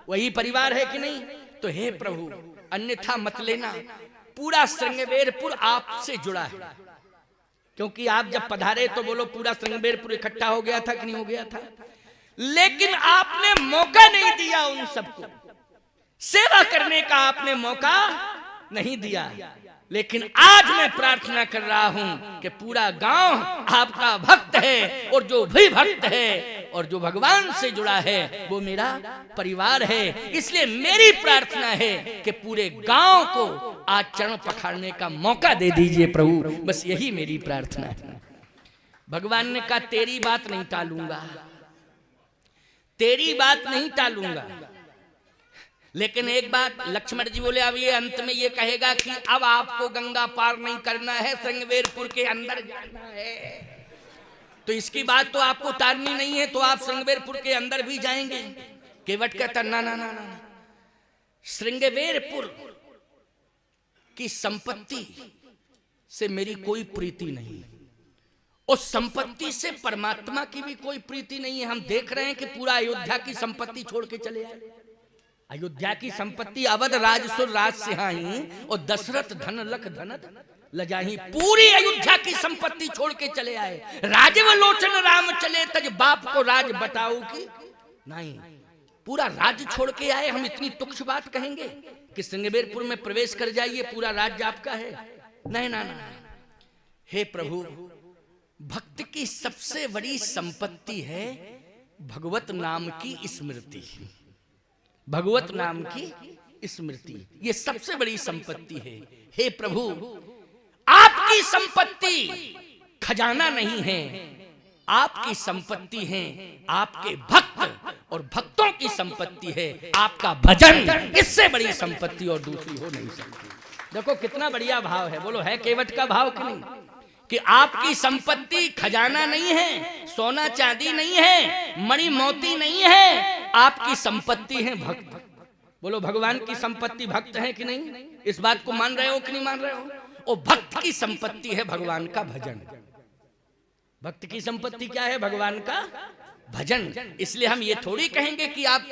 वही परिवार है कि नहीं? तो हे प्रभु अन्यथा मत लेना, पूरा श्रृंगवेरपुर आपसे जुड़ा है। क्योंकि आप जब पधारे तो बोलो पूरा श्रृंगवेरपुर इकट्ठा हो गया था कि नहीं हो गया था? लेकिन आपने मौका नहीं दिया, उन सबको सेवा करने का आपने मौका नहीं दिया। लेकिन आज मैं प्रार्थना कर रहा हूं कि पूरा गांव आपका भक्त है, और जो भी भक्त है और जो भगवान से जुड़ा है वो मेरा परिवार है। इसलिए मेरी प्रार्थना है कि पूरे गांव को आज चरण पखारने का मौका दे दीजिए प्रभु, बस यही मेरी प्रार्थना है। भगवान ने कहा तेरी बात नहीं टालूंगा, तेरी बात नहीं टालूंगा। लेकिन एक बात लक्ष्मण जी बोले, अब ये अंत में ये कहेगा कि अब आपको गंगा पार नहीं करना है, श्रृंगवेरपुर के अंदर जाना है, तो इसकी बात तो आपको उतारनी नहीं है, तो आप श्रृंगवेरपुर के अंदर भी जाएंगे। केवट कहता ना ना ना ना, श्रृंगवेरपुर की संपत्ति से मेरी कोई प्रीति नहीं, उस संपत्ति से परमात्मा की भी कोई प्रीति नहीं है। हम देख रहे हैं कि पूरा अयोध्या की संपत्ति छोड़ के चले आए। अयोध्या की संपत्ति अवध राजसुर राज सिहाही और दशरथ धन लख धनत लजाही, पूरी अयोध्या की संपत्ति छोड़ के चले आए। राजीव लोचन राम चले तज बाप को राज बताओ की नहीं, पूरा राज्य छोड़ के आए। हम इतनी तुच्छ बात कहेंगे कि श्रृंगवेरपुर में प्रवेश कर जाइए पूरा राज्य आपका है? नहीं ना ना। हे प्रभु, भक्त की सबसे बड़ी संपत्ति है भगवत नाम की स्मृति, भगवत नाम की स्मृति, ये सबसे बड़ी संपत्ति है। हे प्रभु, आपकी संपत्ति खजाना नहीं है, आपकी संपत्ति है आपके भक्त, और भक्तों की संपत्ति है आपका भजन। इससे बड़ी संपत्ति और दूसरी हो नहीं सकती। देखो कितना बढ़िया भाव है, बोलो है केवट का भाव कि नहीं? कि आपकी संपत्ति खजाना नहीं है, सोना चांदी नहीं है, मणि मोती नहीं है, आपकी संपत्ति है भक्त। बोलो भगवान की संपत्ति भक्त है कि नहीं? इस बात को मान रहे हो कि नहीं मान रहे हो? और भक्त की संपत्ति है भगवान का भजन। भक्त की संपत्ति क्या है? भगवान का भजन। इसलिए हम ये थोड़ी कहेंगे कि आप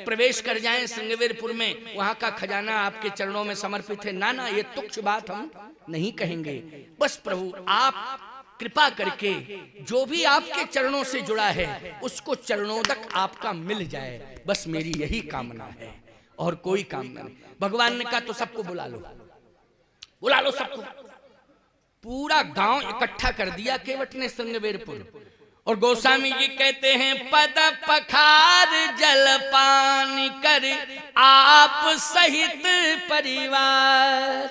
प्रवेश कर जाएं श्रृंगवेरपुर में, वहां का खजाना आपके चरणों में समर्पित है। ना ना, ये तुच्छ बात हम नहीं कहेंगे। बस प्रभु आप कृपा करके जो भी आपके चरणों से जुड़ा है उसको चरणों तक आपका मिल जाए, बस मेरी यही कामना है और कोई कामना नहीं। भगवान ने कहा तो सबको बुला लो, बुला लो सबको। पूरा गांव इकट्ठा कर दिया केवट ने श्रृंगवेरपुर। और गोस्वामी जी कहते हैं पद पखार जलपान कर आप सहित परिवार।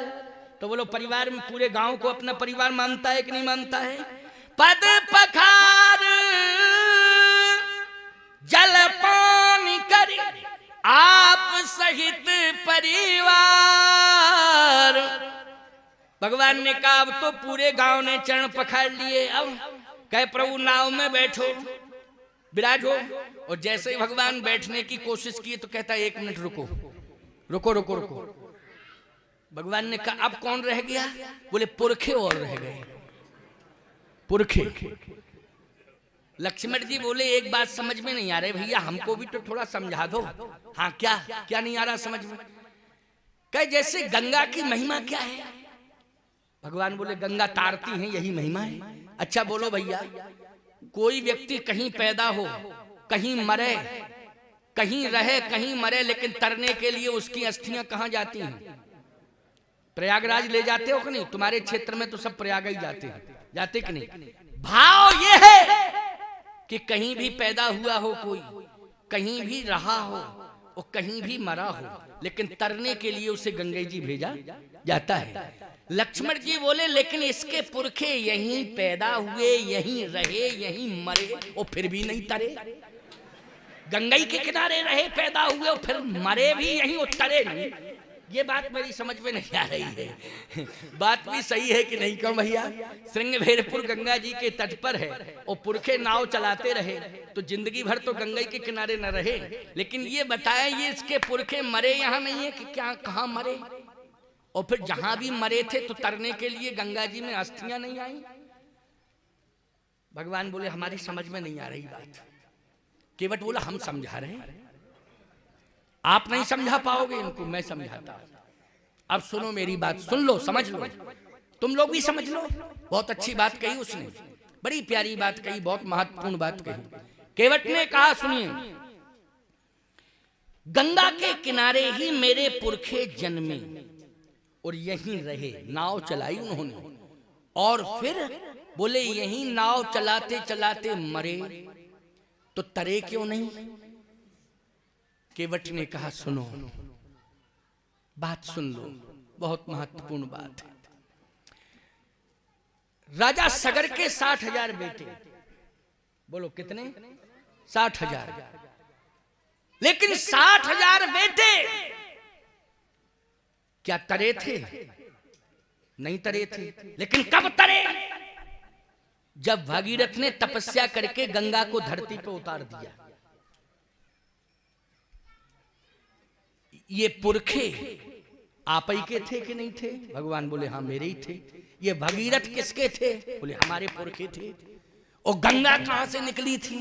तो बोलो परिवार में पूरे गांव को अपना परिवार मानता है कि नहीं मानता है? पद पखार जलपान कर आप सहित परिवार। भगवान ने कहा अब तो पूरे गांव ने चरण पखार लिए, अब कहे प्रभु नाव में बैठो, विराजो। और जैसे ही भगवान बैठने की कोशिश की तो कहता है 1 मिनट रुको रुको रुको रुको। भगवान ने कहा अब कौन रह गया? बोले पुरखे और रह गए, पुरखे। लक्ष्मण जी बोले एक बात समझ में नहीं आ रही भैया, हमको भी तो थोड़ा समझा दो। हाँ क्या क्या नहीं आ रहा समझ में? कहे जैसे गंगा की महिमा क्या है? भगवान बोले गंगा तारती है, यही महिमा है। अच्छा बोलो भैया, कोई व्यक्ति कहीं पैदा हो, कहीं मरे, कहीं रहे, कहीं मरे, लेकिन तरने के लिए उसकी अस्थियां कहां जाती हैं? प्रयागराज ले जाते हो कि नहीं? तुम्हारे क्षेत्र में तो सब प्रयाग ही जाते हैं, जाते कि नहीं? भाव ये है कि कहीं भी पैदा हुआ हो कोई, कहीं भी रहा हो और कहीं भी मरा हो, लेकिन तरने के लिए उसे गंगा जी भेजा जाता है। लक्ष्मण जी बोले लेकिन इसके पुरखे यहीं पैदा हुए, यहीं रहे, यहीं मरे और फिर भी नहीं तरे। गंगा के किनारे रहे, पैदा हुए और फिर मरे भी यहीं और तरे नहीं। ये बात मेरी समझ में नहीं आ रही है। बात भी सही है कि नहीं? क्यों भैया? श्रृंगवेरपुर गंगा जी के तट पर है और पुरखे नाव चलाते रहे तो जिंदगी भर तो गंगा के किनारे न रहे, लेकिन ये बताया ये इसके पुरखे मरे यहाँ नहीं है कि क्या, कहाँ मरे? और फिर जहां भी मरे थे तो तरने के लिए गंगा जी में अस्थियां नहीं आई। भगवान बोले हमारी समझ में नहीं आ रही बात। केवट बोला हम समझा रहे हैं, आप नहीं समझा पाओगे इनको, मैं समझाता। अब सुनो मेरी बात, सुन लो, समझ लो, तुम लोग भी समझ लो। बहुत अच्छी बात कही उसने, बड़ी प्यारी बात कही, बहुत महत्वपूर्ण बात कही। केवट ने कहा सुनिए, गंगा के किनारे ही मेरे पुरखे जन्मे और यहीं रहे, नाव चलाई उन्होंने, और फिर बोले यहीं नाव चलाते चलाते मरे, तो तरे क्यों नहीं? केवट ने कहा सुनो, बात सुन लो, बहुत महत्वपूर्ण बात है। राजा सगर के 60,000 बेटे, बोलो कितने? 60,000। लेकिन 60,000 बेटे क्या तरे थे? नहीं तरे थे। लेकिन कब तरे? जब भागीरथ ने तपस्या करके गंगा को धरती पर उतार दिया। ये पुरखे आप ही के थे कि नहीं थे? भगवान बोले हाँ मेरे ही थे। ये भगीरथ किसके थे? बोले हमारे पुरखे थे। और गंगा कहां से निकली थी?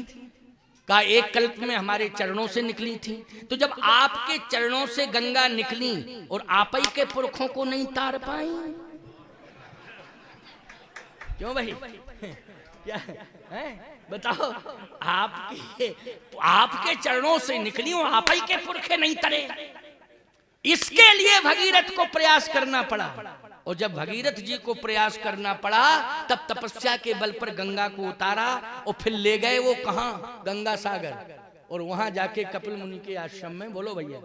का एक कल्प में हमारे चरणों से निकली थी। तो जब आपके चरणों से गंगा निकली और आप ही के पुरखों को नहीं तार पाई, क्यों भाई? क्या है बताओ? आपके चरणों से निकली और आप ही के पुरखे नहीं तरे, इसके लिए भगीरथ को प्रयास करना पड़ा। और जब भगीरथ जी को प्रयास करना पड़ा तब तपस्या के बल पर गंगा को उतारा और फिर ले गए वो कहां? गंगा सागर। और वहां जाके कपिल मुनि के आश्रम में, बोलो भैया,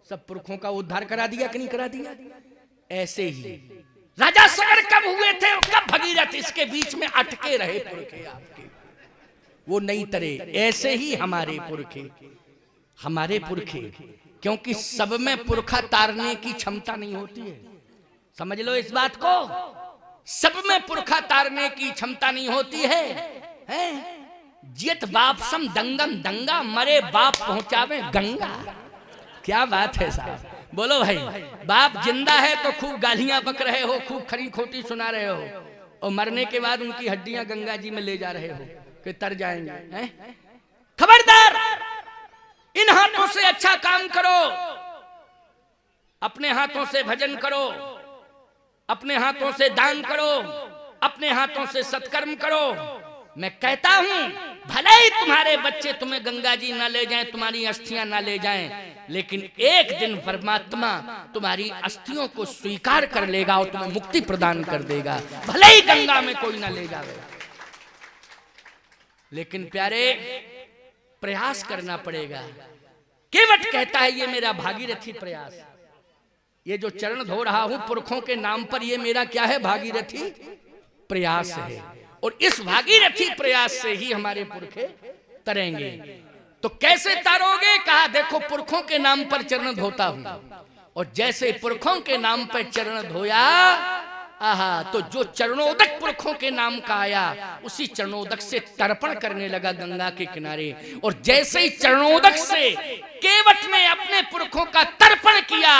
सब पुरखों का उद्धार करा दिया कि नहीं करा दिया? ऐसे ही राजा सगर कब हुए थे और कब भगीरथ इसके बीच में अटके रहे पुरखे आपके, वो नहीं तरे। ऐसे ही हमारे पुरखे, हमारे पुरखे, क्योंकि सब में पुरखा तारने की क्षमता नहीं होती है। समझ लो इस बात को, सब में पुरखा तारने की क्षमता नहीं होती है? जियत बाप सम दंगम दंगा, मरे बाप पहुंचावे गंगा। क्या बात है साहब, बोलो भाई। बाप जिंदा है तो खूब गालियां बक रहे हो, खूब खरी खोटी सुना रहे हो, और मरने के बाद उनकी हड्डियां गंगा जी में ले जा रहे हो कि तर जाएंगे, हैं? खबरदार, इन हाथों से अच्छा काम करो, अपने हाथों से भजन करो, अपने हाथों से दान करो, अपने हाथों से सत्कर्म करो। मैं कहता हूं, भले ही तुम्हारे बच्चे तुम्हें गंगा जी ना ले जाएं, तुम्हारी अस्थियां ना ले जाएं, लेकिन एक दिन परमात्मा तुम्हारी अस्थियों को स्वीकार कर लेगा और तुम्हें मुक्ति प्रदान कर देगा, भले ही गंगा में कोई ना ले जावे। लेकिन प्यारे, प्रयास करना पड़ेगा। केवट कहता है, ये मेरा भागीरथी प्रयास, ये जो चरण धो रहा हूं पुरखों के नाम पर, ये मेरा क्या है? भागीरथी प्रयास है। और इस भागीरथी प्रयास से ही हमारे पुरखे तरेंगे। तो कैसे तारोगे? कहा, देखो पुरखों के नाम पर चरण धोता हूं, और जैसे पुरखों के नाम पर चरण धोया, आहा, तो जो चरणोदक पुरखों के नाम का आया, उसी चरणोदक से तर्पण करने लगा गंगा के किनारे। और जैसे ही चरणोदक से केवट ने अपने पुरखों का तर्पण किया,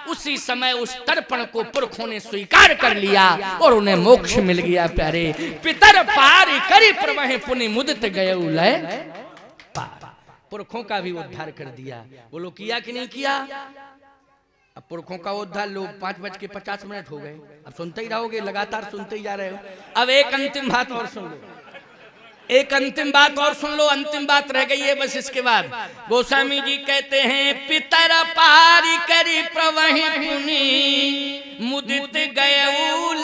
उसी समय उस तर्पण को पुरखों ने स्वीकार कर लिया और उन्हें मोक्ष मिल गया। प्यारे, पितर पार करी प्रवह पुनि मुदित गए उलय पार। पुरखों का भी उद्धार कर दिया। बोलो किया कि नहीं किया? अब पुरखों का उद्धार, लोग 5:50 हो गए, अब सुनते ही रहोगे, लगातार सुनते ही जा रहे हो। अब एक अंतिम बात और सुन लो, एक अंतिम बात और सुन लो, अंतिम बात रह गई है बस। इसके बाद गोस्वामी जी कहते हैं, पितर पारी करी प्रवहि पुनि मुदित गयऊल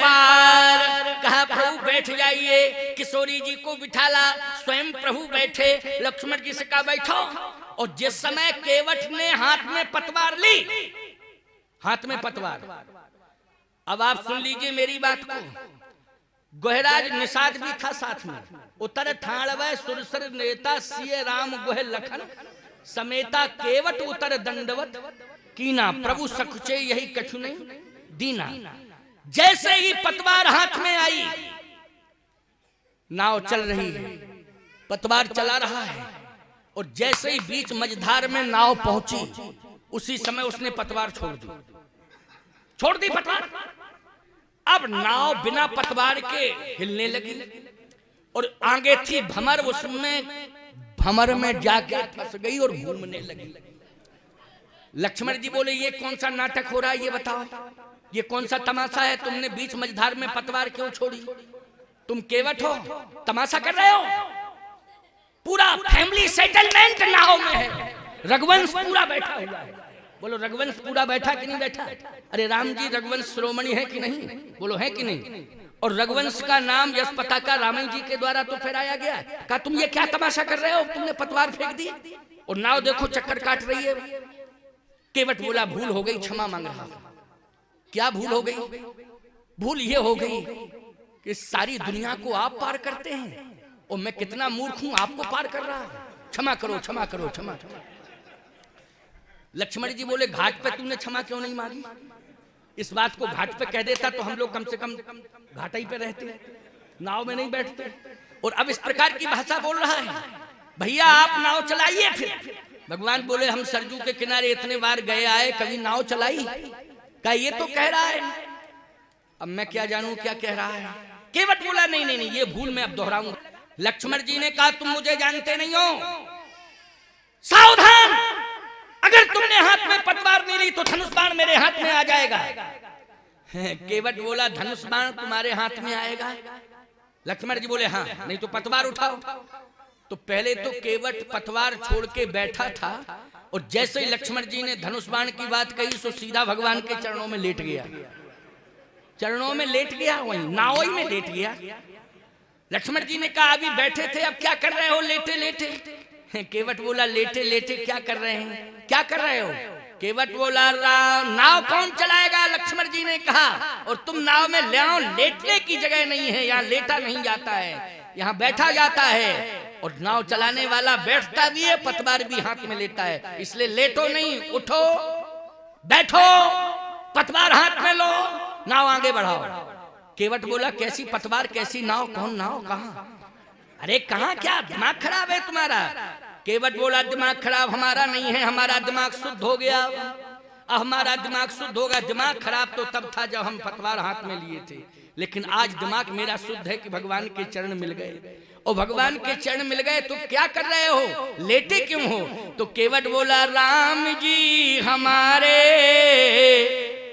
पार। कहा, प्रभु बैठ जाइए, किशोरी जी को बिठाला, स्वयं प्रभु बैठे, लक्ष्मण जी से कहा बैठो। और जिस समय केवट ने हाथ में पतवार ली, हाथ में पतवार, अब आप सुन लीजिए मेरी बात को, गोहराज निषाद भी था साथ में, उतर ठाणवै सुरसर नेता सिय राम गोह लखन समेता, केवट उतर दंडवत कीना, प्रभु सकुचे यही कछु नहीं दीना। जैसे ही पतवार हाथ में आई, नाव चल रही है, पतवार चला रहा है, और जैसे ही बीच मझधार में नाव पहुंची, उसी समय उसने पतवार छोड़ दी पतवार। अब नाव बिना पतवार के हिलने लगी, और आगे थी भमर, उसमें भमर में जाके फंस गई और घूमने लगी। लक्ष्मण जी बोले, ये कौन सा नाटक हो रहा है, ये बताओ, ये कौन सा तमाशा है? तुमने बीच मझधार में पतवार क्यों छोड़ी? तुम केवट हो, तमाशा कर रहे हो? पूरा फैमिली सेटलमेंट नाव में है, रघुवंश पूरा बैठा हुआ है। बोलो रघुवंश पूरा बैठा कि नहीं बैठा? अरे राम जी रघुवंश शिरोमणि है कि नहीं? बोलो है कि नहीं? और रघुवंश का नाम यश पताका रामन जी के द्वारा तो फहराया गया। कहा, तुम ये क्या तमाशा कर रहे हो? तुमने पतवार फेंक दी और नाव देखो चक्कर काट रही है। केवट बोला, भूल हो गई, क्षमा मांग रहा। क्या भूल हो गई? भूल ये हो गई कि सारी दुनिया को आप पार करते हैं और मैं कितना मूर्ख हूं, आपको पार कर रहा हूं, क्षमा करो, क्षमा करो, क्षमा। लक्ष्मण जी बोले, घाट पे तुमने क्षमा क्यों नहीं मांगी? इस बात को घाट पे कह देता तो हम लोग कम से कम घाट ही पे रहते, नाव में नहीं बैठते। और अब इस प्रकार की भाषा बोल रहा है, भैया आप नाव चलाइए। फिर भगवान बोले, हम सरजू के किनारे इतने बार गए आए, कभी नाव चलाई? क्या ये तो कह रहा है, अब मैं क्या जानूं क्या कह रहा है। केवट बोला, नहीं नहीं नहीं, ये भूल मैं अब दोहराऊंगा। लक्ष्मण जी ने कहा, तुम मुझे जानते नहीं हो, सावधान, अगर तुमने हाथ में पतवार नहीं ली तो धनुष बाण मेरे हाथ में आ जाएगा। केवट बोला, धनुष बाण तुम्हारे हाथ में आएगा? लक्ष्मण जी बोले, हाँ, नहीं तो पतवार उठाओ। तो पहले तो केवट पतवार छोड़ के बैठा था, और जैसे ही लक्ष्मण जी ने धनुष बाण की बात कही, तो सीधा भगवान के चरणों में लेट गया, चरणों में लेट गया, वहीं नाव में लेट गया। लक्ष्मण जी ने कहा, अभी बैठे थे, अब क्या कर रहे हो लेटे लेटे? केवट बोला, लेटे लेटे क्या कर रहे हैं, क्या कर रहे हो? केवट बोला, नाव कौन चलाएगा? लक्ष्मण जी ने कहा, और तुम नाव में ले आओ, लेटने की जगह नहीं है, यहाँ लेटा नहीं जाता है, यहाँ बैठा जाता है। और नाव चलाने वाला बैठता भी है, पतवार भी हाथ में लेता है, इसलिए लेटो नहीं, उठो, बैठो, पतवार हाथ में लो, नाव आगे बढ़ाओ। केवट बोला कैसी पतवार कैसी नाव, कौन नाव कहां? अरे कहां, क्या दिमाग खराब है तुम्हारा? केवट बोला दिमाग खराब हमारा नहीं है, हमारा दिमाग शुद्ध हो गया। हमारा दिमाग शुद्ध होगा। दिमाग खराब तो तब था जब हम पतवार हाथ में लिए थे, लेकिन आज दिमाग मेरा शुद्ध है कि भगवान के चरण मिल गए। और भगवान के चरण मिल गए तो क्या कर रहे हो, लेटे क्यों हो? तो केवट बोला राम जी हमारे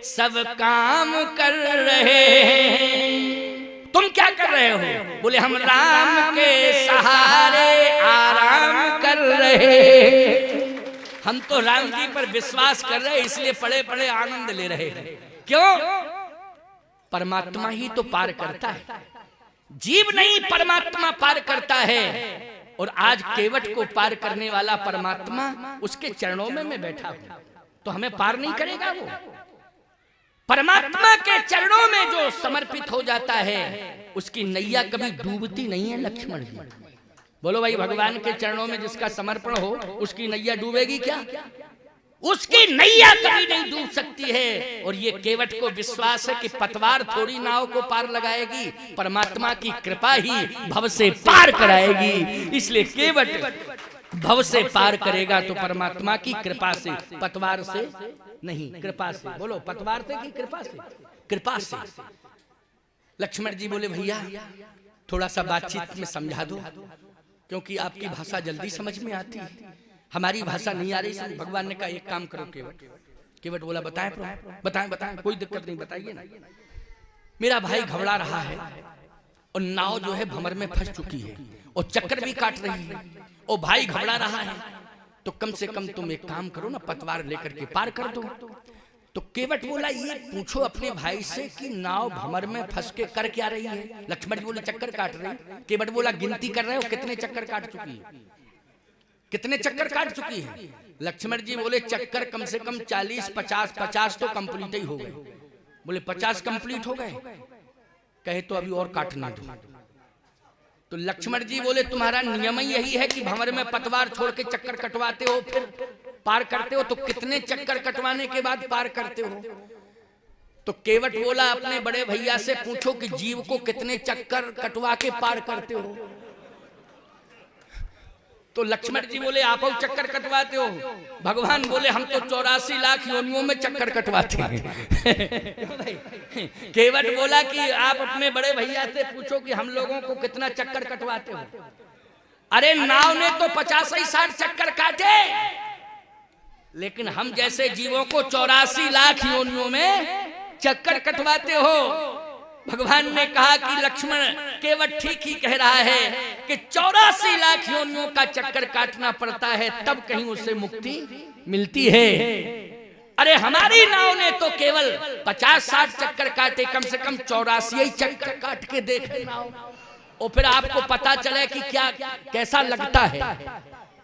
सब काम कर रहे हैं, तुम क्या कर रहे हो? बोले हम राम के सहारे आराम कर रहे हैं। हम तो राम जी पर विश्वास कर रहे हैं, इसलिए पड़े पड़े आनंद ले रहे हैं। क्यों? परमात्मा ही तो पार करता है, जीव नहीं परमात्मा पार करता है। और आज केवट को पार करने वाला परमात्मा उसके चरणों में मैं बैठा हूं, तो हमें पार नहीं करेगा वो? परमात्मा के चरणों में जो समर्पित हो जाता है उसकी नैया कभी डूबती नहीं है। लक्ष्मण जी बोलो भाई, भगवान के चरणों में जिसका समर्पण हो उसकी नैया डूबेगी क्या? उसकी नैया कभी नहीं डूब सकती है। और ये केवट को विश्वास है कि पतवार थोड़ी नाव को पार लगाएगी, परमात्मा की कृपा ही भव से पार कराएगी। इसलिए केवट भव से पार करेगा तो परमात्मा की कृपा से, पतवार से नहीं, कृपा से। बोलो पतवार से कि कृपा से? कृपा से। लक्ष्मण जी बोले भैया थोड़ा सा बातचीत में समझा दो, क्योंकि आपकी भाषा जल्दी समझ में आती है, हमारी भाषा नहीं आ रही। भगवान ने कहा एक काम करो केवट। केवट बोला बताएं बताएं बताएं, कोई दिक्कत नहीं, बताइए ना। मेरा भाई घबरा रहा है और नाव जो है भंवर में फंस चुकी है और चक्कर भी काट रही है, और भाई घबरा रहा है, तो कम से कम तुम एक काम करो ना, पतवार लेकर के पार कर दो। तो केवट बोला ये पूछो अपने भाई से कि नाव भंवर में फंस के कर क्या रही है? लक्ष्मण जी बोले चक्कर काट रही। केवट बोला गिनती कर रहे हो कितने चक्कर काट चुकी है, कितने चक्कर काट चुकी है? लक्ष्मण जी बोले चक्कर कम से कम 40 50, 50 तो कंप्लीट ही हो गए। बोले 50 कंप्लीट हो गए? कहे तो अभी और काटना दो। तो लक्ष्मण जी बोले तुम्हारा नियम ही यही है कि भंवर में पतवार छोड़ के चक्कर कटवाते हो फिर पार करते हो, तो कितने चक्कर कटवाने के बाद पार करते हो? तो केवट बोला अपने बड़े भैया से पूछो कि जीव को कितने चक्कर कटवा के पार करते हो? तो लक्ष्मण जी बोले आप चक्कर कटवाते हो? भगवान बोले हम तो 84 लाख योनियों में चक्कर कटवाते हैं। केवट बोला कि आप अपने बड़े भैया से पूछो कि हम लोगों को कितना चक्कर कटवाते हो? अरे नाव ने तो 50-60 चक्कर काटे, लेकिन हम जैसे जीवों को 84 लाख योनियों में चक्कर कटवाते हो। भगवान ने कहा कि लक्ष्मण केवट ठीक ही कह रहा है कि 84 लाख योनियों का चक्कर काटना पड़ता है तब कहीं उसे मुक्ति मिलती है। अरे हमारी नाव ने तो केवल 50-60 चक्कर काटे, कम से कम 84 ही चक्कर काट के देखे नाव, और फिर आपको पता चले कि क्या कैसा लगता है,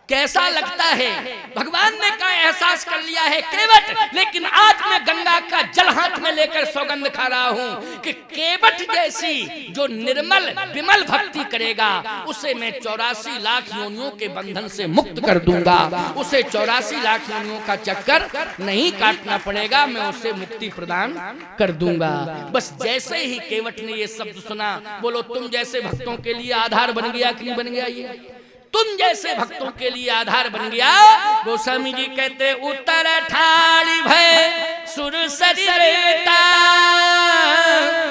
कैसा लगता है। भगवान ने कहा एहसास कर लिया है केवट, लेकिन आज मैं गंगा का जल हाथ में लेकर सौगंध खा रहा हूं कि केवट जैसी जो निर्मल विमल भक्ति करेगा उसे मैं 84 लाख योनियों के बंधन से मुक्त कर दूंगा। उसे 84 लाख योनियों का चक्कर नहीं काटना पड़ेगा, मैं उसे मुक्ति प्रदान कर दूंगा। बस जैसे ही केवट ने ये शब्द सुना, बोलो तुम जैसे भक्तों के लिए आधार बन गया कि नहीं बन गया? ये तुम जैसे भक्तों के लिए आधार बन गया। गोस्वामी जी कहते उत्तर ठाड़ी भय सुर सरिता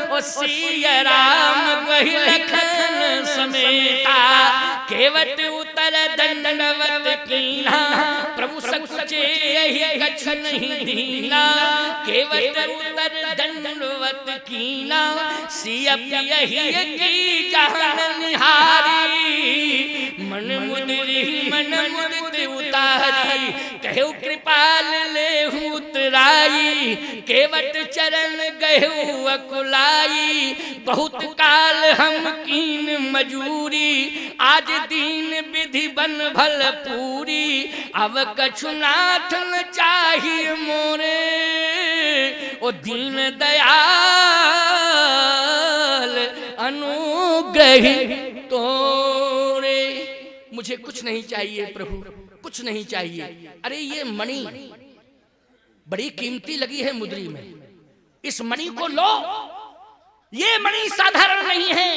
ओ सिया राम वही लखन समेता, केवट उतर दंडवत कीना प्रभु सकुचे यही कछ नहीं दीना, केवट उतर दंडवत कीना सिया यही की जहान निहारी, मन मुदित उतारी कहु कृपाल ले उतराई, केवट चरण गहु अकुलाई, बहुत काल हम कीन मजूरी, आज दीन विधि बन भल पूरी, अब कछु नाथ न चाहिए मोरे ओ दीन दयाल अनुग्रही तोरे। मुझे कुछ नहीं चाहिए प्रभु, कुछ नहीं चाहिए। अरे ये मणि बड़ी कीमती लगी है मुद्री में, इस मणि को लो ये मणि साधारण नहीं है,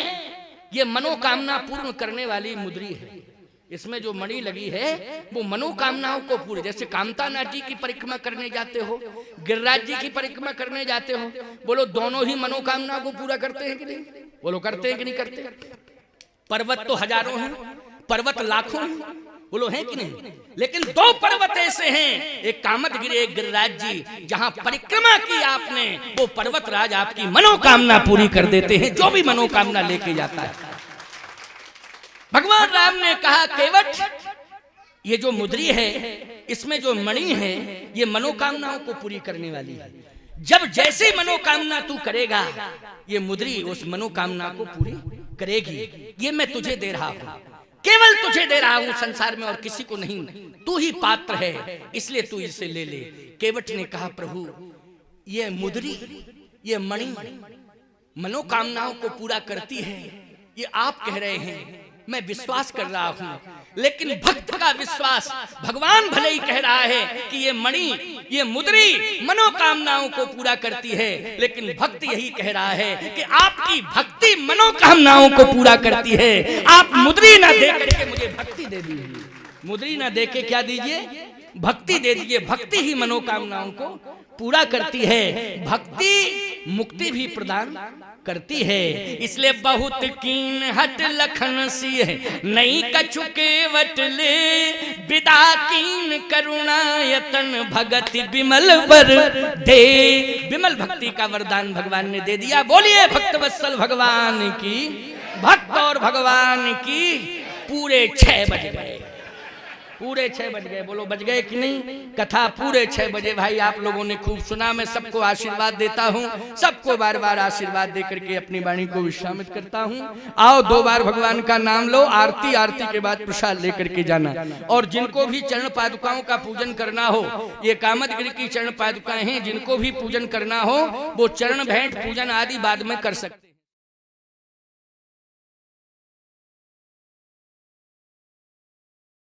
ये मनोकामना पूर्ण करने वाली मुद्री है। इसमें जो मणि लगी है वो मनोकामनाओं को पूरे, जैसे कामतानाथ जी की परिक्रमा करने जाते हो, गिरिराज जी की परिक्रमा करने जाते हो, बोलो दोनों ही मनोकामना को पूरा करते हैं कि नहीं? बोलो करते हैं कि नहीं करते? पर्वत तो हजारों हैं, पर्वत लाखों हैं, बोलो हैं कि नहीं? लेकिन दो पर्वत ऐसे हैं, एक कामदगिरि, एक गिरिराज जी, जहां परिक्रमा की आपने, वो पर्वत राज आपकी मनोकामना पूरी कर देते हैं, जो भी मनोकामना लेके जाता है। भगवान राम ने कहा केवट, ये जो मुद्री है, इसमें जो मणि है, ये मनोकामनाओं को पूरी करने वाली है। जब जैसे मनोकामना तू करेगा, ये मुद्री उस मनोकामना को पूरी करेगी। ये मैं तुझे दे रहा हूं, केवल तुझे दे रहा हूं, संसार में और किसी को नहीं। तू ही पात्र है, इसलिए तू इसे ले ले। केवट ने कहा प्रभु, ये मुद्री, ये मणि मनोकामनाओं को पूरा करती है, ये आप कह रहे हैं, मैं विश्वास कर रहा हूं, लेकिन भक्त का विश्वास, भगवान भले ही कह रहा है कि ये मणि, ये मुद्री मनोकामनाओं को पूरा करती है, लेकिन भक्त यही कह रहा है कि आपकी भक्ति मनोकामनाओं को पूरा करती है। आप मुद्री ना दे करके मुझे भक्ति दे दीजिए, मुद्री ना दे के क्या दीजिए? भक्ति दे दीजिए। भक्ति ही मनोकामनाओं को पूरा करती है, भक्ति मुक्ति भी प्रदान करती है। इसलिए बहुत कीन हट लखन सी है, नहीं कछु केवट ले, विदा कीन करुणा यतन भगति विमल वर दे। विमल भक्ति का वरदान भगवान ने दे दिया। बोलिए भक्त वत्सल भगवान की, भक्त और भगवान की। पूरे 6 बज गए, पूरे 6 बज गए, बोलो बज गए कि नहीं? कथा पूरे 6 बजे भाई आप लोगों ने खूब सुना। मैं सबको आशीर्वाद देता हूँ, सबको बार बार आशीर्वाद दे करके अपनी वाणी को विश्रामित करता हूँ। आओ 2 बार भगवान का नाम लो, आरती, आरती के बाद प्रसाद लेकर के जाना। और जिनको भी चरण पादुकाओं का पूजन करना हो, ये कामदगिरि की चरण पादुकाएं हैं, जिनको भी पूजन करना हो वो चरण भेंट पूजन आदि बाद में कर सकते।